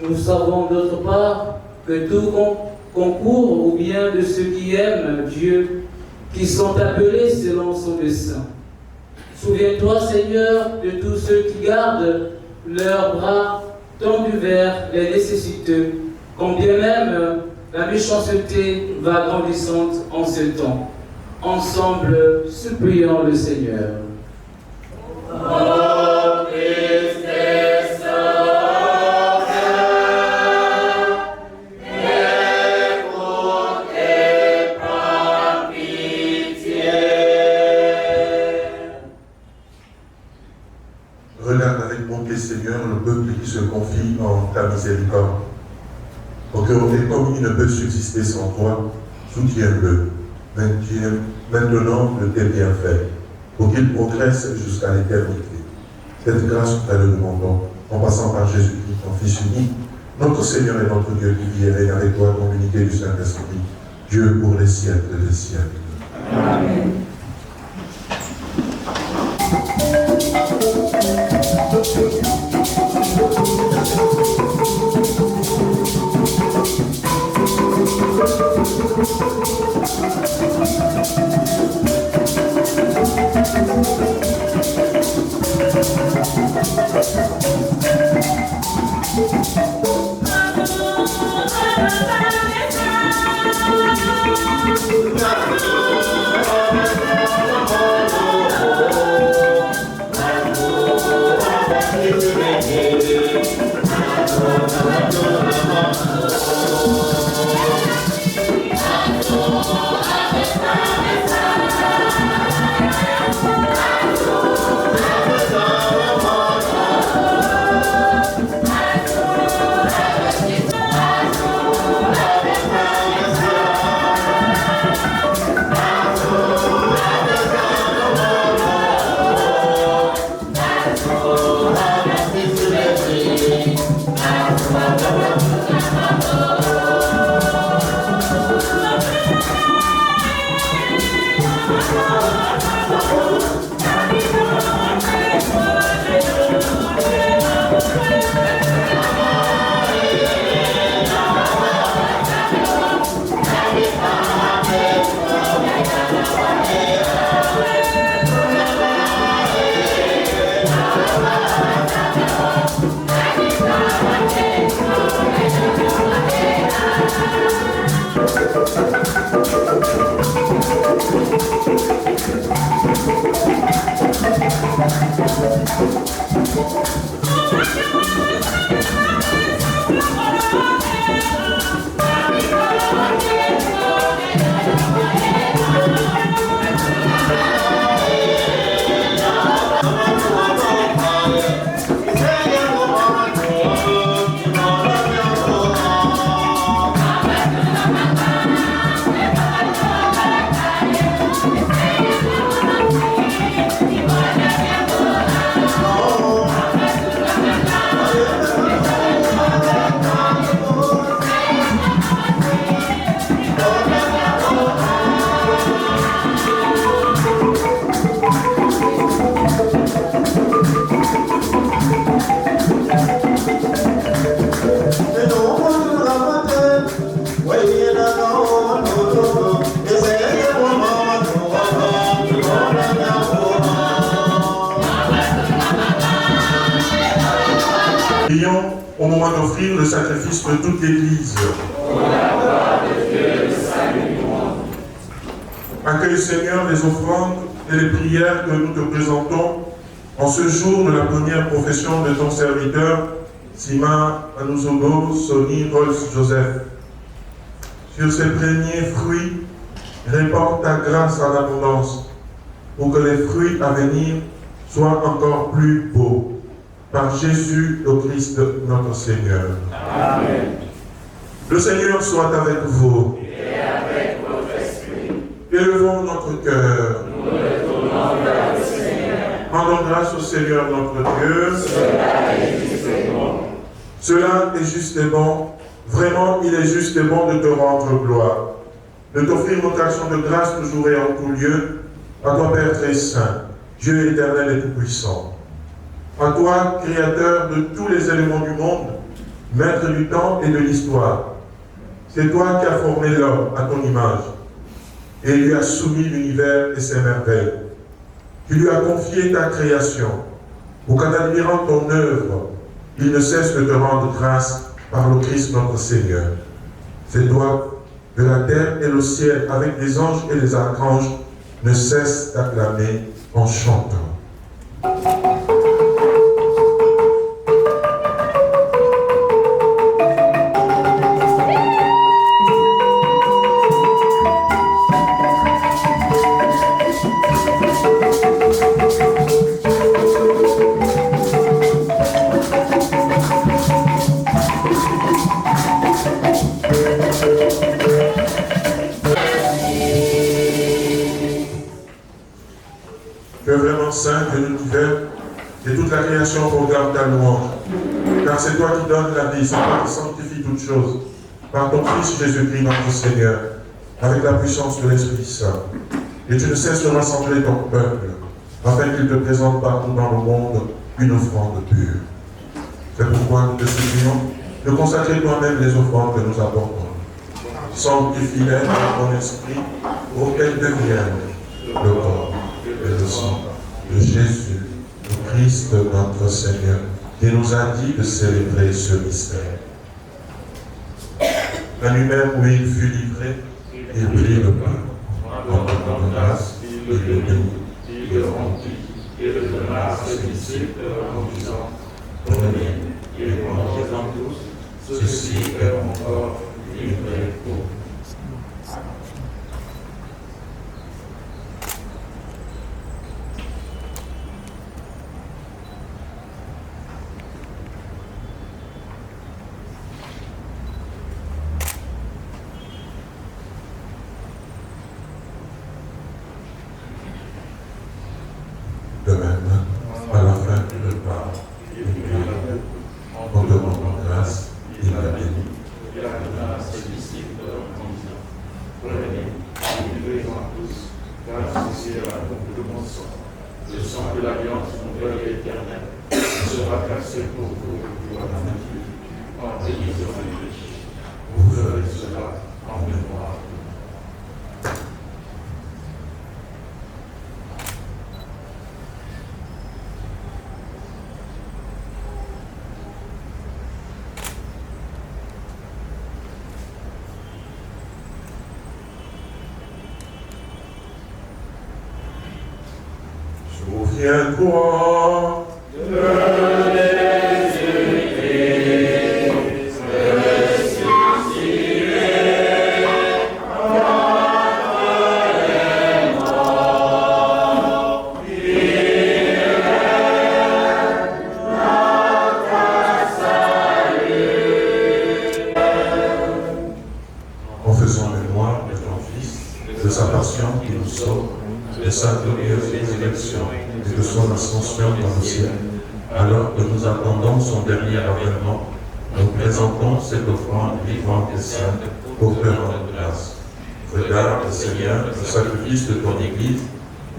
Nous savons d'autre part que tout concourt au bien de ceux qui aiment Dieu, qui sont appelés selon son dessein. Souviens-toi, Seigneur, de tous ceux qui gardent leurs bras tendus vers les nécessiteux, quand bien même la méchanceté va grandissante en ce temps. Ensemble, supplions le Seigneur. Ô Christ et Sauveur, écoute et prends pitié. regarde avec bonté, Seigneur, le peuple qui se confie en ta miséricorde. Pour que, comme il ne peut subsister sans toi, soutiens-le. Maintenant de tes bienfaits, pour qu'il progresse jusqu'à l'éternité. Cette grâce, nous te le demandons, en passant par Jésus-Christ, ton Fils unique, notre Seigneur et notre Dieu qui vit et règne avec toi dans l'unité du Saint-Esprit, Dieu pour les siècles des siècles. Amen. Prions au moment d'offrir le sacrifice de toute l'Église. Accueille, Seigneur, les offrandes et les prières que nous te présentons en ce jour de la première profession de ton serviteur, Sima Anuzogo Soni Rolls Joseph. Sur ces premiers fruits, répands ta grâce en abondance pour que les fruits à venir soient encore plus beaux. Par Jésus, le Christ, notre Seigneur. Amen. Le Seigneur soit avec vous. Et avec votre esprit. Élevons notre cœur. Nous retournons vers le Seigneur. Rendons grâce au Seigneur notre Dieu. Cela est juste et bon. Cela est juste et bon. Vraiment, il est juste et bon de te rendre gloire. De t'offrir notre action de grâce toujours et en tout lieu. À toi, Père très saint, Dieu éternel et tout-puissant. À toi, Créateur de tous les éléments du monde, Maître du temps et de l'histoire. C'est toi qui as formé l'homme à ton image et lui as soumis l'univers et ses merveilles. Tu lui as confié ta création pour qu'en admirant ton œuvre, il ne cesse de te rendre grâce par le Christ notre Seigneur. C'est toi que la terre et le ciel, avec les anges et les archanges, ne cessent d'acclamer en chantant. Saint de l'univers, et toute la création proclame ta louange. Car c'est toi qui donnes la vie, c'est toi qui sanctifies toutes choses, par ton Fils Jésus-Christ notre Seigneur, avec la puissance de l'Esprit Saint. Et tu ne cesses de rassembler ton peuple, afin qu'il te présente partout dans le monde une offrande pure. C'est pourquoi nous te supplions de consacrer toi-même les offrandes que nous apportons. Sanctifie-les par ton esprit, pour qu'elles deviennent le corps et le sang de Jésus, le Christ notre Seigneur, qui nous a dit de célébrer ce mystère. La nuit même où il fut livré, il prit le pain, en donnant grâce, il le bénit, il le rompit, et le donna à ses disciples en disant, prenez et mangez-en tous, ceci est mon corps livré pour vous. De même, à la fin du repas, il prit la coupe, en demandant grâce, il la bénit, il la donna à ses disciples en disant, prenez, livrez-en tous, car ceci est la coupe de mon sang, le sang de l'alliance nouvelle et éternelle, qui sera versé pour vous à la nature, en rémission des péchés. Vous ferez cela en mémoire de moi. Souviens-toi de Jésus-Christ, ressuscité, mort est mort, il est notre salut. en faisant mémoire de ton Fils, de sa passion qui nous sauve, de sa glorieuse résurrection et de son ascension dans le ciel, alors que nous attendons son dernier avènement, nous présentons cette offrande vivante et sainte pour te rendre grâce. Regarde, Seigneur, le sacrifice de ton Église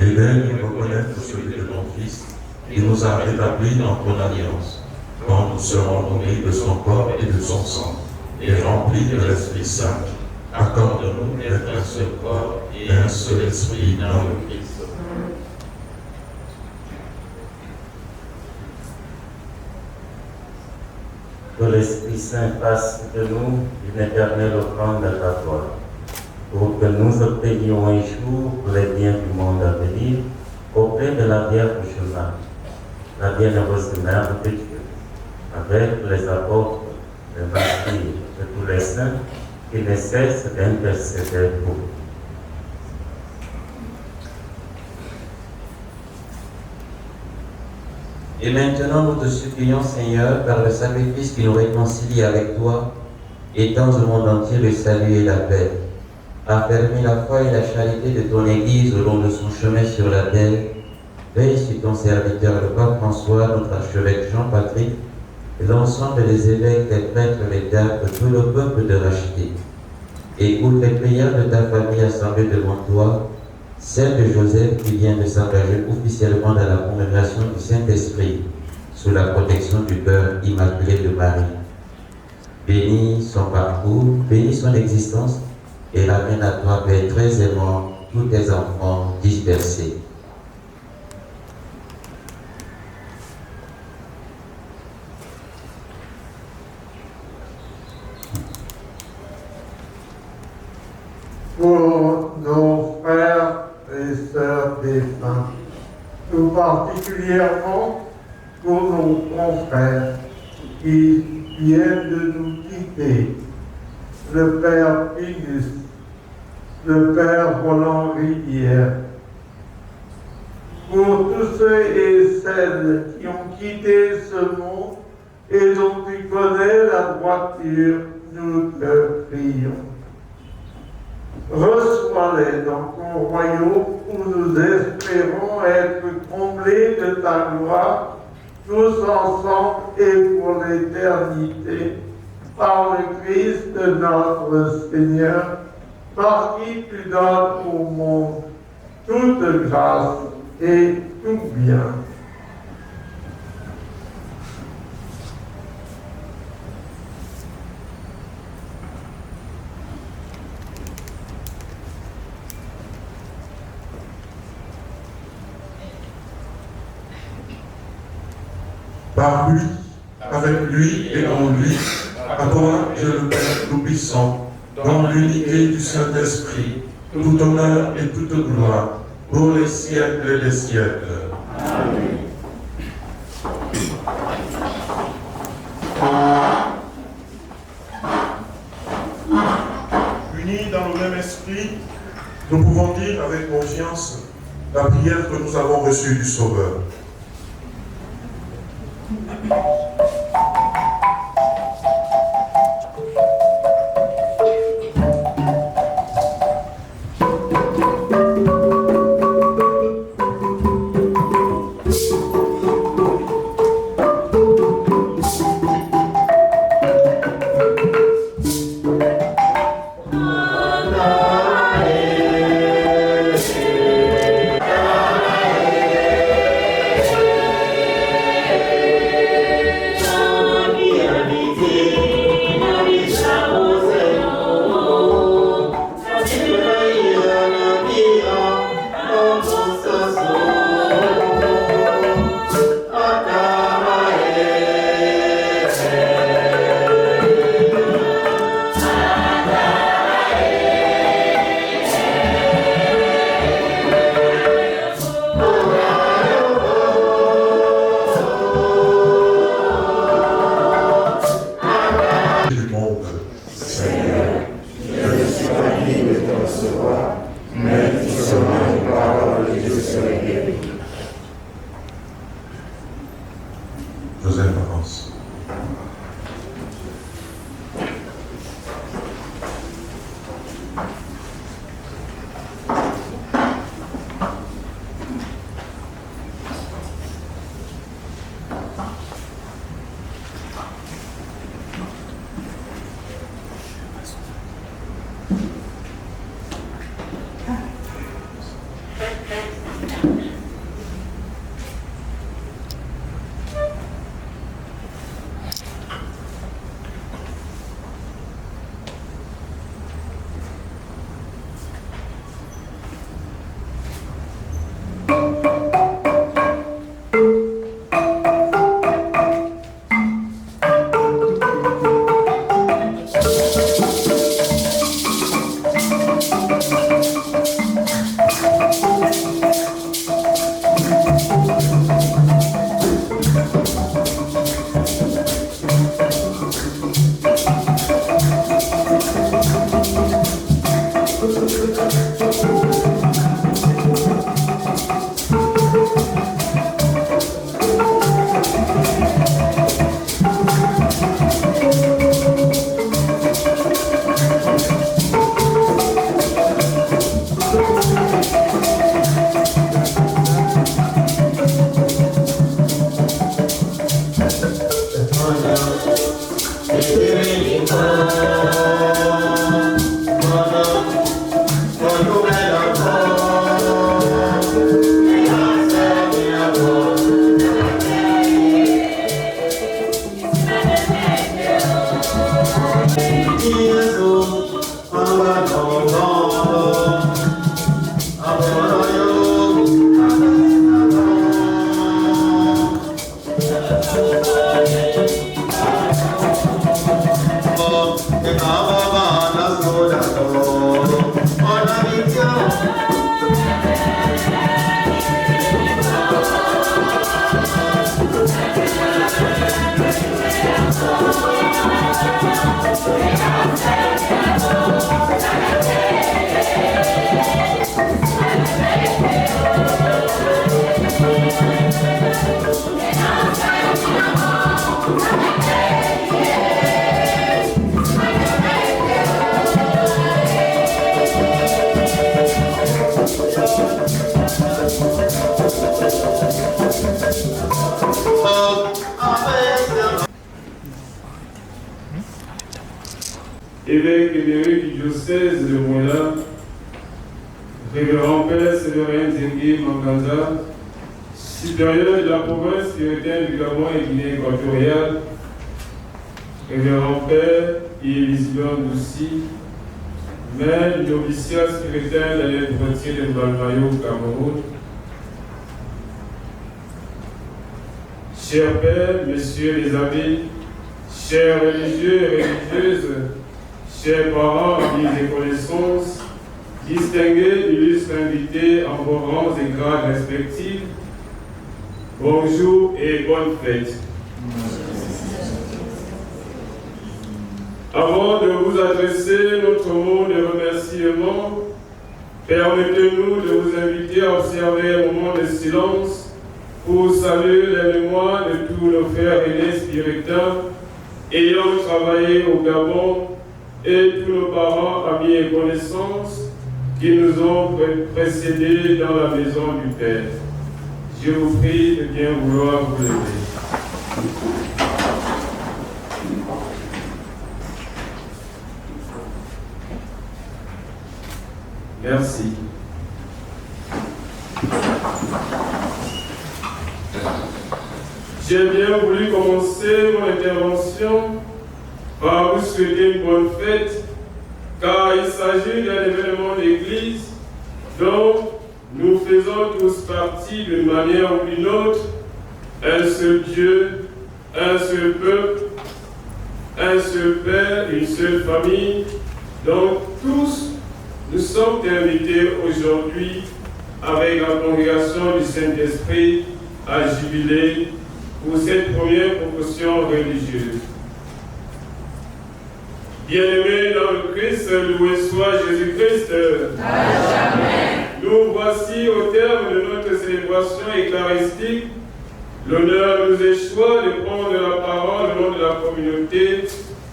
et l'aide reconnaître celui de ton Fils, qui nous a rétablis dans ton alliance, quand nous serons nourris de son corps et de son sang, et remplis de l'Esprit Saint. Accorde-nous d'être un seul corps et un seul esprit dans le Christ. Que l'Esprit Saint fasse de nous une éternelle offrande à ta gloire, pour que nous obtenions un jour les biens du monde à venir auprès de la Vierge Marie, la bienheureuse Mère de Dieu, avec les apôtres, les martyrs et tous les saints qui ne cessent d'intercéder pour nous. Et maintenant, nous te supplions, Seigneur, par le sacrifice qui nous réconcilie avec toi, étends au monde entier le salut et la paix. Affermis la foi et la charité de ton Église au long de son chemin sur la terre. Veille sur ton serviteur, le pape François, notre archevêque Jean-Patrick, et l'ensemble des évêques, des prêtres, les diacres, tout le peuple de racheter. Écoute les prières de ta famille assemblée devant toi, celle de Joseph qui vient de s'engager officiellement dans la congrégation du Saint-Esprit, sous la protection du cœur immaculé de Marie. Bénis son parcours, bénis son existence, et ramène à toi, Père très aimant, tous tes enfants dispersés. Pour nos frères et sœurs défunts, tout particulièrement pour nos confrères qui viennent de nous quitter, le Père Pinus, le Père Roland Rivière, pour tous ceux et celles qui ont quitté ce monde et dont tu connais la droiture, nous te prions. Reçois-les dans ton royaume où nous espérons être comblés de ta gloire, tous ensemble et pour l'éternité, par le Christ notre Seigneur, par qui tu donnes au monde toute grâce et tout bien. Par lui, avec lui et en lui, à toi, Dieu le Père Tout-Puissant, dans l'unité du Saint-Esprit, tout honneur et toute gloire, pour les siècles des siècles. Amen. Unis dans le même esprit, nous pouvons dire avec confiance la prière que nous avons reçue du Sauveur. Joseph avance. Évêque émérite du diocèse de Mouela, révérend Père Séverin Zengi Manganda, supérieur de la province chrétienne du Gabon et Guinée équatoriale, révérend Père Isidore Doussi, maire du noviciat chrétien de l'aide frontière de Mbalmayo au Cameroun, chers pères, messieurs les abbés, chers religieux et religieuses, chers parents, amis et connaissances, distingués, illustres invités en vos rangs et grades respectifs, bonjour et bonne fête. Avant de vous adresser notre mot de remerciement, permettez-nous de vous inviter à observer un moment de silence pour saluer la mémoire de tous nos frères aînés spiritains ayant travaillé au Gabon et tous nos parents, amis et connaissances qui nous ont précédés dans la maison du Père. Je vous prie de bien vouloir vous lever. Merci. J'ai bien voulu commencer mon intervention par vous souhaiter une bonne fête, car il s'agit d'un événement d'église dont nous faisons tous partie d'une manière ou d'une autre, un seul Dieu, un seul peuple, un seul Père, une seule famille. Donc tous, nous sommes invités aujourd'hui avec la congrégation du Saint-Esprit à jubiler pour cette première promotion religieuse. Bien-aimés dans le Christ, loué soit Jésus-Christ. Nous voici au terme de notre célébration eucharistique. L'honneur nous échoit de prendre la parole au nom de la communauté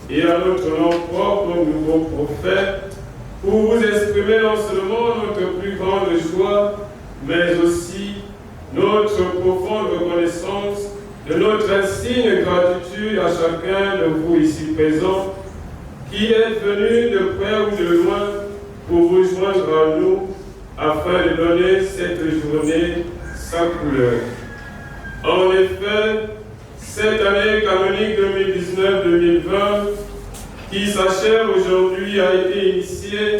et à notre nom propre comme nouveau prophète pour vous exprimer non seulement notre plus grande joie, mais aussi notre profonde reconnaissance de notre insigne gratitude à chacun de vous ici présents qui êtes venus de près ou de loin pour vous joindre à nous afin de donner cette journée sa couleur. En effet, cette année canonique 2019-2020 qui s'achève aujourd'hui a été initiée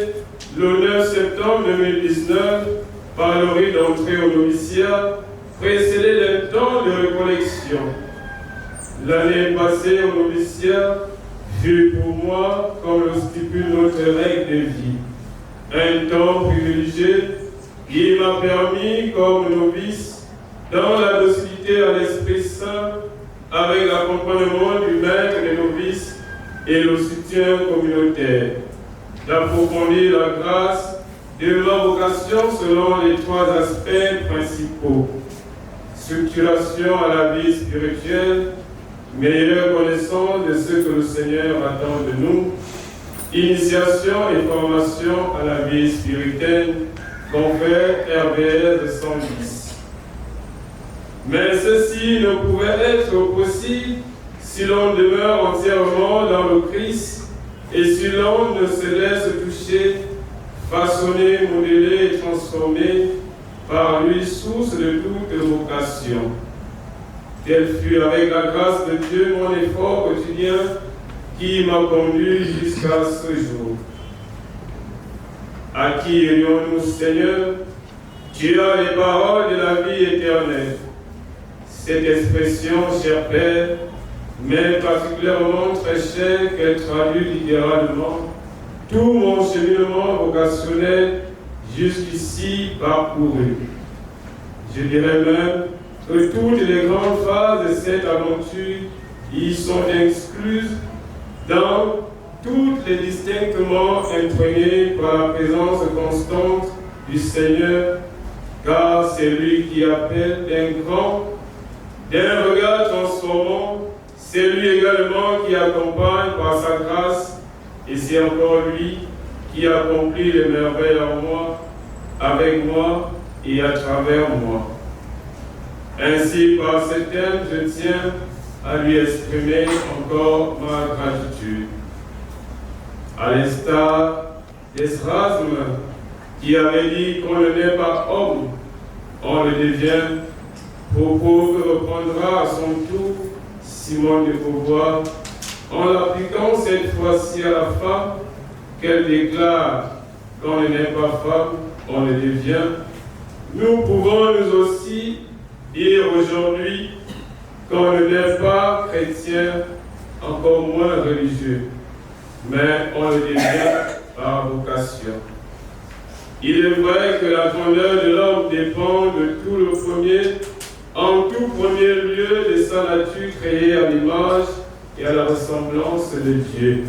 le 9 septembre 2019 par le rite d'entrée au noviciat, précédé d'un temps de récollection. L'année passée au noviciat fut pour moi, comme le stipule notre règle de vie, un temps privilégié qui m'a permis, comme novice, dans la docilité à l'Esprit Saint, avec l'accompagnement du maître des novices et le soutien communautaire, d'approfondir la grâce de ma vocation selon les trois aspects principaux: structuration à la vie spirituelle, meilleure connaissance de ce que le Seigneur attend de nous, initiation et formation à la vie spirituelle, confère RBR 110. Mais ceci ne pouvait être possible si l'on demeure entièrement dans le Christ et si l'on ne se laisse toucher, façonner, modeler et transformer par lui, source de toute vocation. Tel fut avec la grâce de Dieu mon effort quotidien qui m'a conduit jusqu'à ce jour. À qui irions-nous, Seigneur? Tu as les paroles de la vie éternelle. Cette expression, cher Père, m'est particulièrement très chère qu'elle traduit littéralement tout mon cheminement vocationnel jusqu'ici parcouru. Je dirais même que toutes les grandes phases de cette aventure y sont excluses dans toutes les distinctement imprégnées par la présence constante du Seigneur, car c'est lui qui appelle d'un grand, d'un regard transformant, c'est lui également qui accompagne par sa grâce, et c'est encore lui qui accomplit les merveilles en moi, avec moi et à travers moi. Ainsi, par ce thème, je tiens à lui exprimer encore ma gratitude. À l'instar d'Esrasme, qui avait dit qu'on ne naît pas homme, on le devient, propos que reprendra à son tour Simone de Beauvoir, en l'appliquant cette fois-ci à la femme, qu'elle déclare qu'on ne naît pas femme, on le devient. Nous pouvons nous aussi dire aujourd'hui qu'on ne naît pas chrétien, encore moins religieux, mais on le devient par vocation. Il est vrai que la grandeur de l'homme dépend de tout le premier, en tout premier lieu de sa nature créée à l'image et à la ressemblance de Dieu.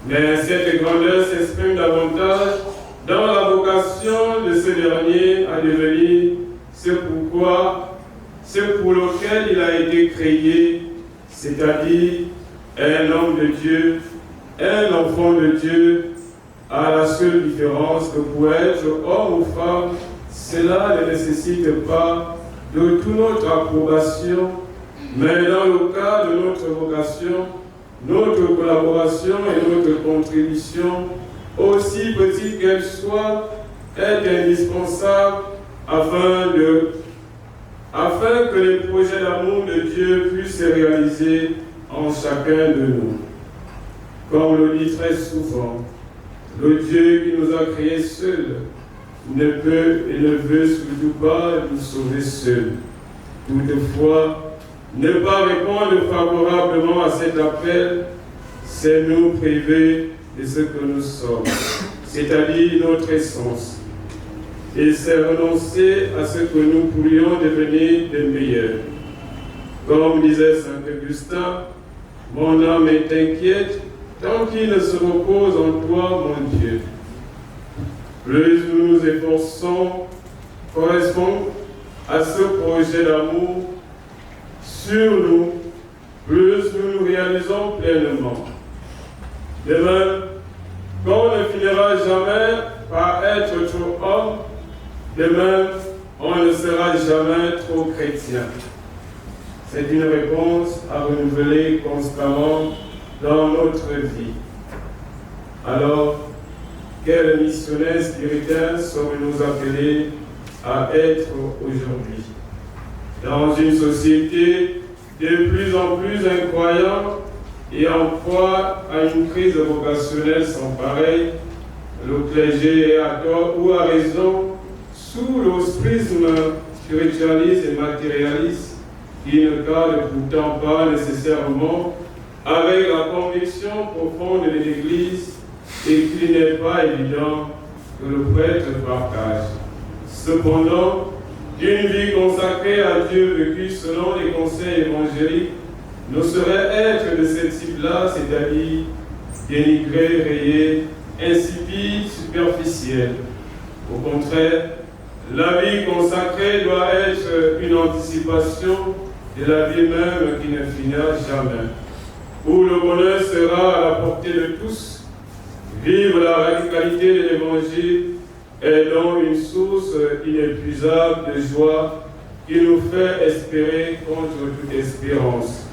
Mais cette grandeur s'exprime davantage dans la vocation de ce dernier à devenir ce pour lequel il a été créé, c'est-à-dire un homme de Dieu, un enfant de Dieu, à la seule différence que pour être homme ou femme, cela ne nécessite pas de toute notre approbation, mais dans le cas de notre vocation, notre collaboration et notre contribution, aussi petite qu'elle soit, est indispensable afin que les projets d'amour de Dieu puissent se réaliser en chacun de nous. Comme le dit très souvent, le Dieu qui nous a créés seuls ne peut et ne veut surtout pas nous sauver seuls. Toutefois, ne pas répondre favorablement à cet appel, c'est nous priver de ce que nous sommes, c'est-à-dire notre essence. Et c'est renoncer à ce que nous pourrions devenir de meilleurs. Comme disait Saint Augustin, mon âme est inquiète tant qu'il ne se repose en toi, mon Dieu. Plus nous nous efforçons correspond à ce projet d'amour sur nous, plus nous nous réalisons pleinement. De même, qu'on ne finira jamais par être trop homme, de même, on ne sera jamais trop chrétien. C'est une réponse à renouveler constamment dans notre vie. Alors, quels missionnaires spirituels sommes-nous appelés à être aujourd'hui? Dans une société de plus en plus incroyante et en proie à une crise vocationnelle sans pareil, le clergé est à tort ou à raison sous le prisme spiritualiste et matérialiste qui ne cadre pourtant pas nécessairement avec la conviction profonde de l'Église et qu'il n'est pas évident que le prêtre partage. Cependant, une vie consacrée à Dieu vécue selon les conseils évangéliques ne saurait être de ce type-là, c'est-à-dire dénigré, rayé, insipide, superficiel. Au contraire, la vie consacrée doit être une anticipation de la vie même qui ne finira jamais, où le bonheur sera à la portée de tous. Vivre la radicalité de l'Évangile est donc une source inépuisable de joie qui nous fait espérer contre toute espérance.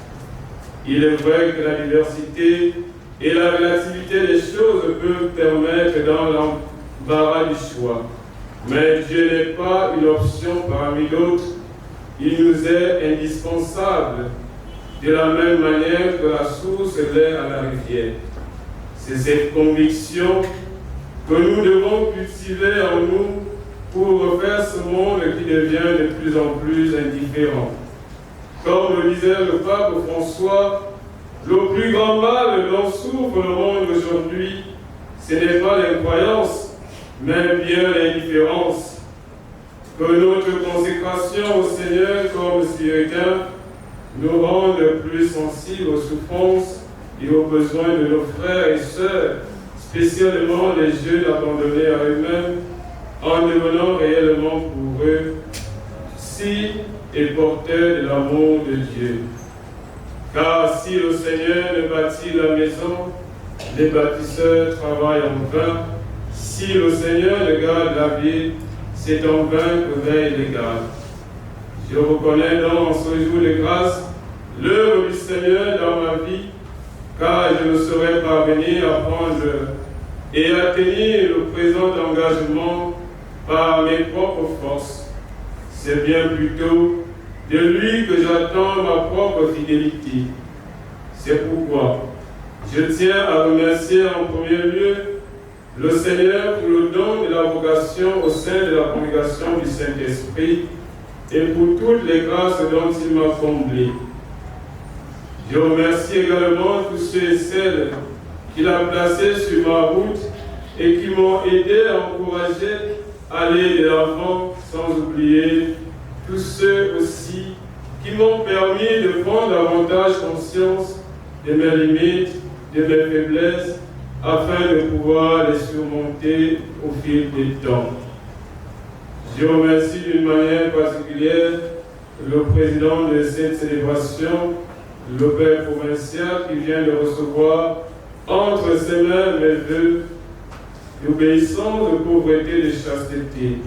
Il est vrai que la diversité et la relativité des choses peuvent permettre dans l'embarras du choix. Mais Dieu n'est pas une option parmi d'autres. Il nous est indispensable de la même manière que la source l'est à la rivière. C'est cette conviction que nous devons cultiver en nous pour refaire ce monde qui devient de plus en plus indifférent. Comme le disait le pape François, le plus grand mal dont souffre le monde aujourd'hui, ce n'est pas l'incroyance, mais bien l'indifférence. Que notre consécration au Seigneur comme spiritain nous rende plus sensibles aux souffrances et aux besoins de nos frères et sœurs, spécialement les jeunes abandonnés à eux-mêmes, en devenant réellement pour eux signes et porteurs de l'amour de Dieu. Car si le Seigneur ne bâtit la maison, les bâtisseurs travaillent en vain. Si le Seigneur ne garde la ville, c'est en vain que veillent les gardes. Je reconnais donc en ce jour de grâce l'œuvre du Seigneur dans ma vie, car je ne saurais parvenir à prendre et à tenir le présent engagement par mes propres forces. C'est bien plutôt de lui que j'attends ma propre fidélité. C'est pourquoi je tiens à remercier en premier lieu le Seigneur pour le don de la vocation au sein de la congrégation du Saint-Esprit et pour toutes les grâces dont il m'a comblé. Je remercie également tous ceux et celles qu'il a placés sur ma route et qui m'ont aidé à encourager à aller de l'avant, sans oublier tous ceux aussi qui m'ont permis de prendre davantage conscience de mes limites, de mes faiblesses, afin de pouvoir les surmonter au fil du temps. Je remercie d'une manière particulière le président de cette célébration, le père provincial qui vient de recevoir entre ses mains mes vœux d'obéissance, de pauvreté, de chasteté.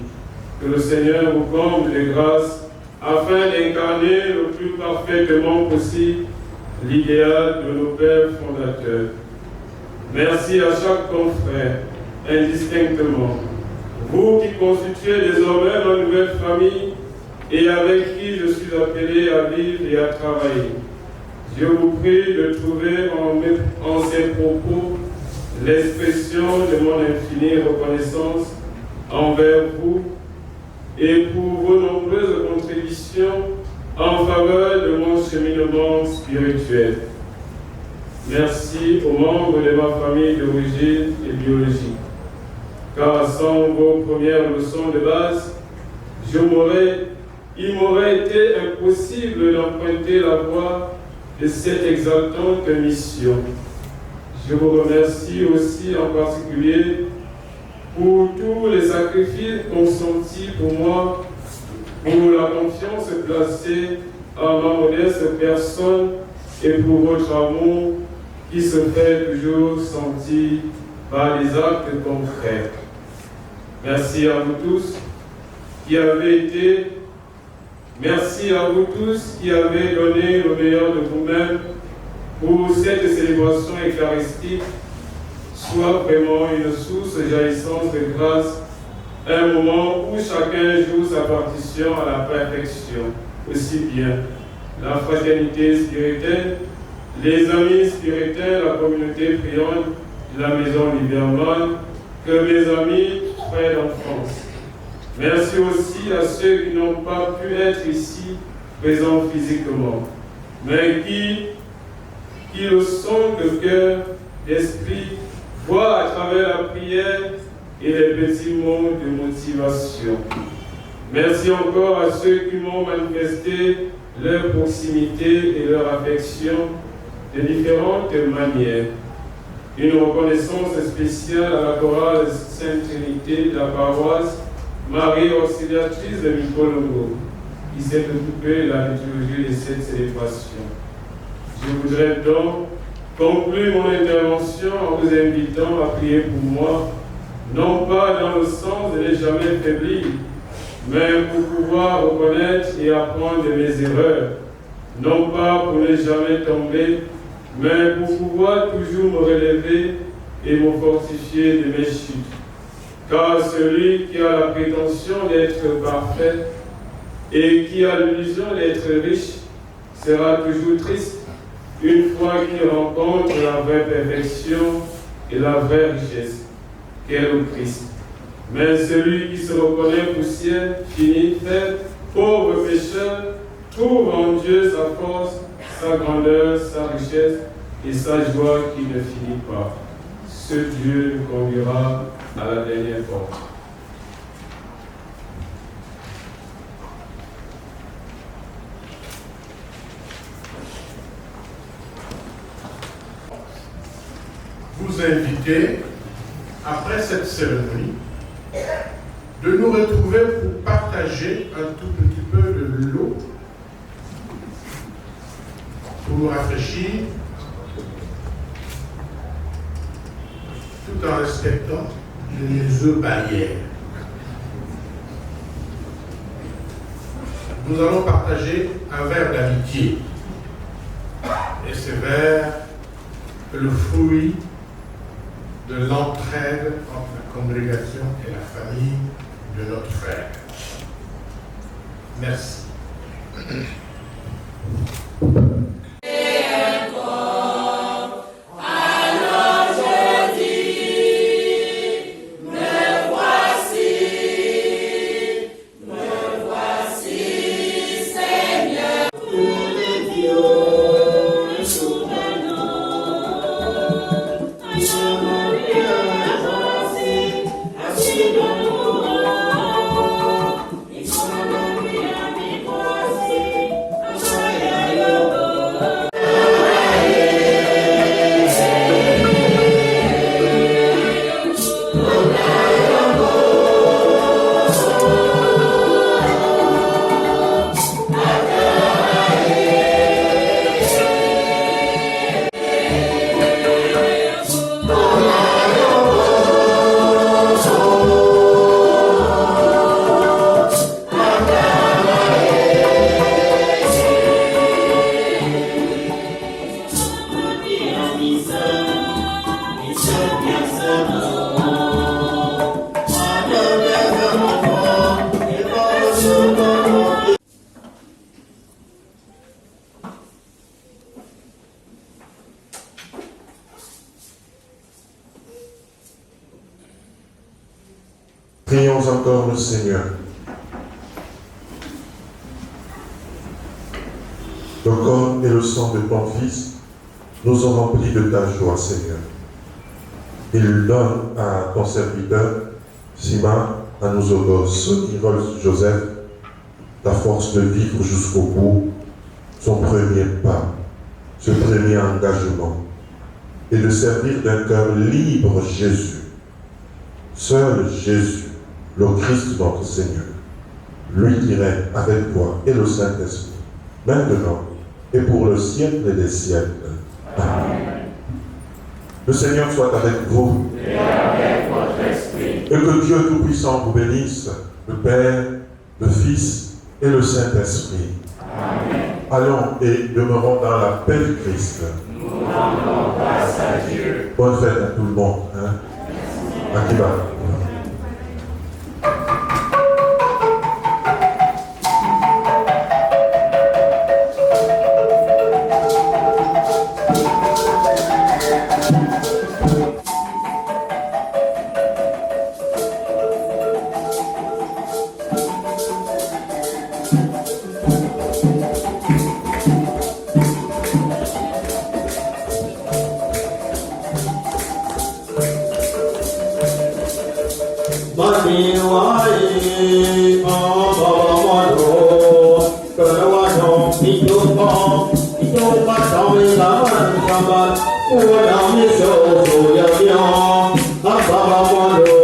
Que le Seigneur vous comble de grâce afin d'incarner le plus parfaitement possible l'idéal de nos pères fondateurs. Merci à chaque confrère, indistinctement, vous qui constituez désormais ma nouvelle famille et avec qui je suis appelé à vivre et à travailler. Je vous prie de trouver en ces propos l'expression de mon infinie reconnaissance envers vous et pour vos nombreuses contributions en faveur de mon cheminement spirituel. Merci aux membres de ma famille d'origine et biologique, car sans vos premières leçons de base, il m'aurait été impossible d'emprunter la voie de cette exaltante mission. Je vous remercie aussi en particulier pour tous les sacrifices consentis pour moi, pour la confiance placée en ma modeste personne et pour votre amour qui se fait toujours sentir par les actes concrets. Merci à vous tous qui avez été, merci à vous tous qui avez donné le meilleur de vous-même pour cette célébration eucharistique soit vraiment une source jaillissante de grâce, un moment où chacun joue sa partition à la perfection, aussi bien la fraternité spirituelle, les amis spirituels, la communauté priante de la maison libérale, que mes amis frères d'enfance. Merci aussi à ceux qui n'ont pas pu être ici présents physiquement, mais qui le sont de cœur, d'esprit, voient à travers la prière et les petits mots de motivation. Merci encore à ceux qui m'ont manifesté leur proximité et leur affection de différentes manières. Une reconnaissance spéciale à la chorale Sainte Trinité de la paroisse Marie Auxiliatrice de Mikolongo, qui s'est occupée de la liturgie de cette célébration. Je voudrais donc conclure mon intervention en vous invitant à prier pour moi, non pas dans le sens de ne jamais faiblir, mais pour pouvoir reconnaître et apprendre de mes erreurs, non pas pour ne jamais tomber, mais pour pouvoir toujours me relever et me fortifier de mes chutes. Car celui qui a la prétention d'être parfait et qui a l'illusion d'être riche sera toujours triste une fois qu'il rencontre la vraie perfection et la vraie richesse, qu'est le Christ. Mais celui qui se reconnaît poussière, fini, faible, pauvre pécheur, trouve en Dieu sa force, sa grandeur, sa richesse et sa joie qui ne finit pas. Ce Dieu nous conduira à la dernière porte. Vous inviter, après cette cérémonie, de nous retrouver pour partager un tout petit peu de l'eau, pour nous rafraîchir, tout en respectant les mesures barrières. Nous allons partager un verre d'amitié. Et ce verre est le fruit de l'entraide entre la congrégation et la famille de notre frère. Merci. Seigneur, tout de Dieu. Prions encore le Seigneur. Le corps et le sang de ton Fils nous ont remplis de ta joie, Seigneur. Il donne à ton serviteur, Sima, à nos gosses, Sonny, Rolls, Joseph, la force de vivre jusqu'au bout son premier pas, ce premier engagement, et de servir d'un cœur libre Jésus. Seul Jésus, le Christ notre Seigneur, lui qui règne avec toi et le Saint-Esprit, maintenant et pour le siècle des siècles. Amen. Le Seigneur soit avec vous. Et avec votre esprit. Et que Dieu Tout-Puissant vous bénisse, le Père, le Fils et le Saint-Esprit. Amen. Allons et demeurons dans la paix du Christ. Nous rendons grâce à Dieu. Bonne fête à tout le monde. Akiba. Baba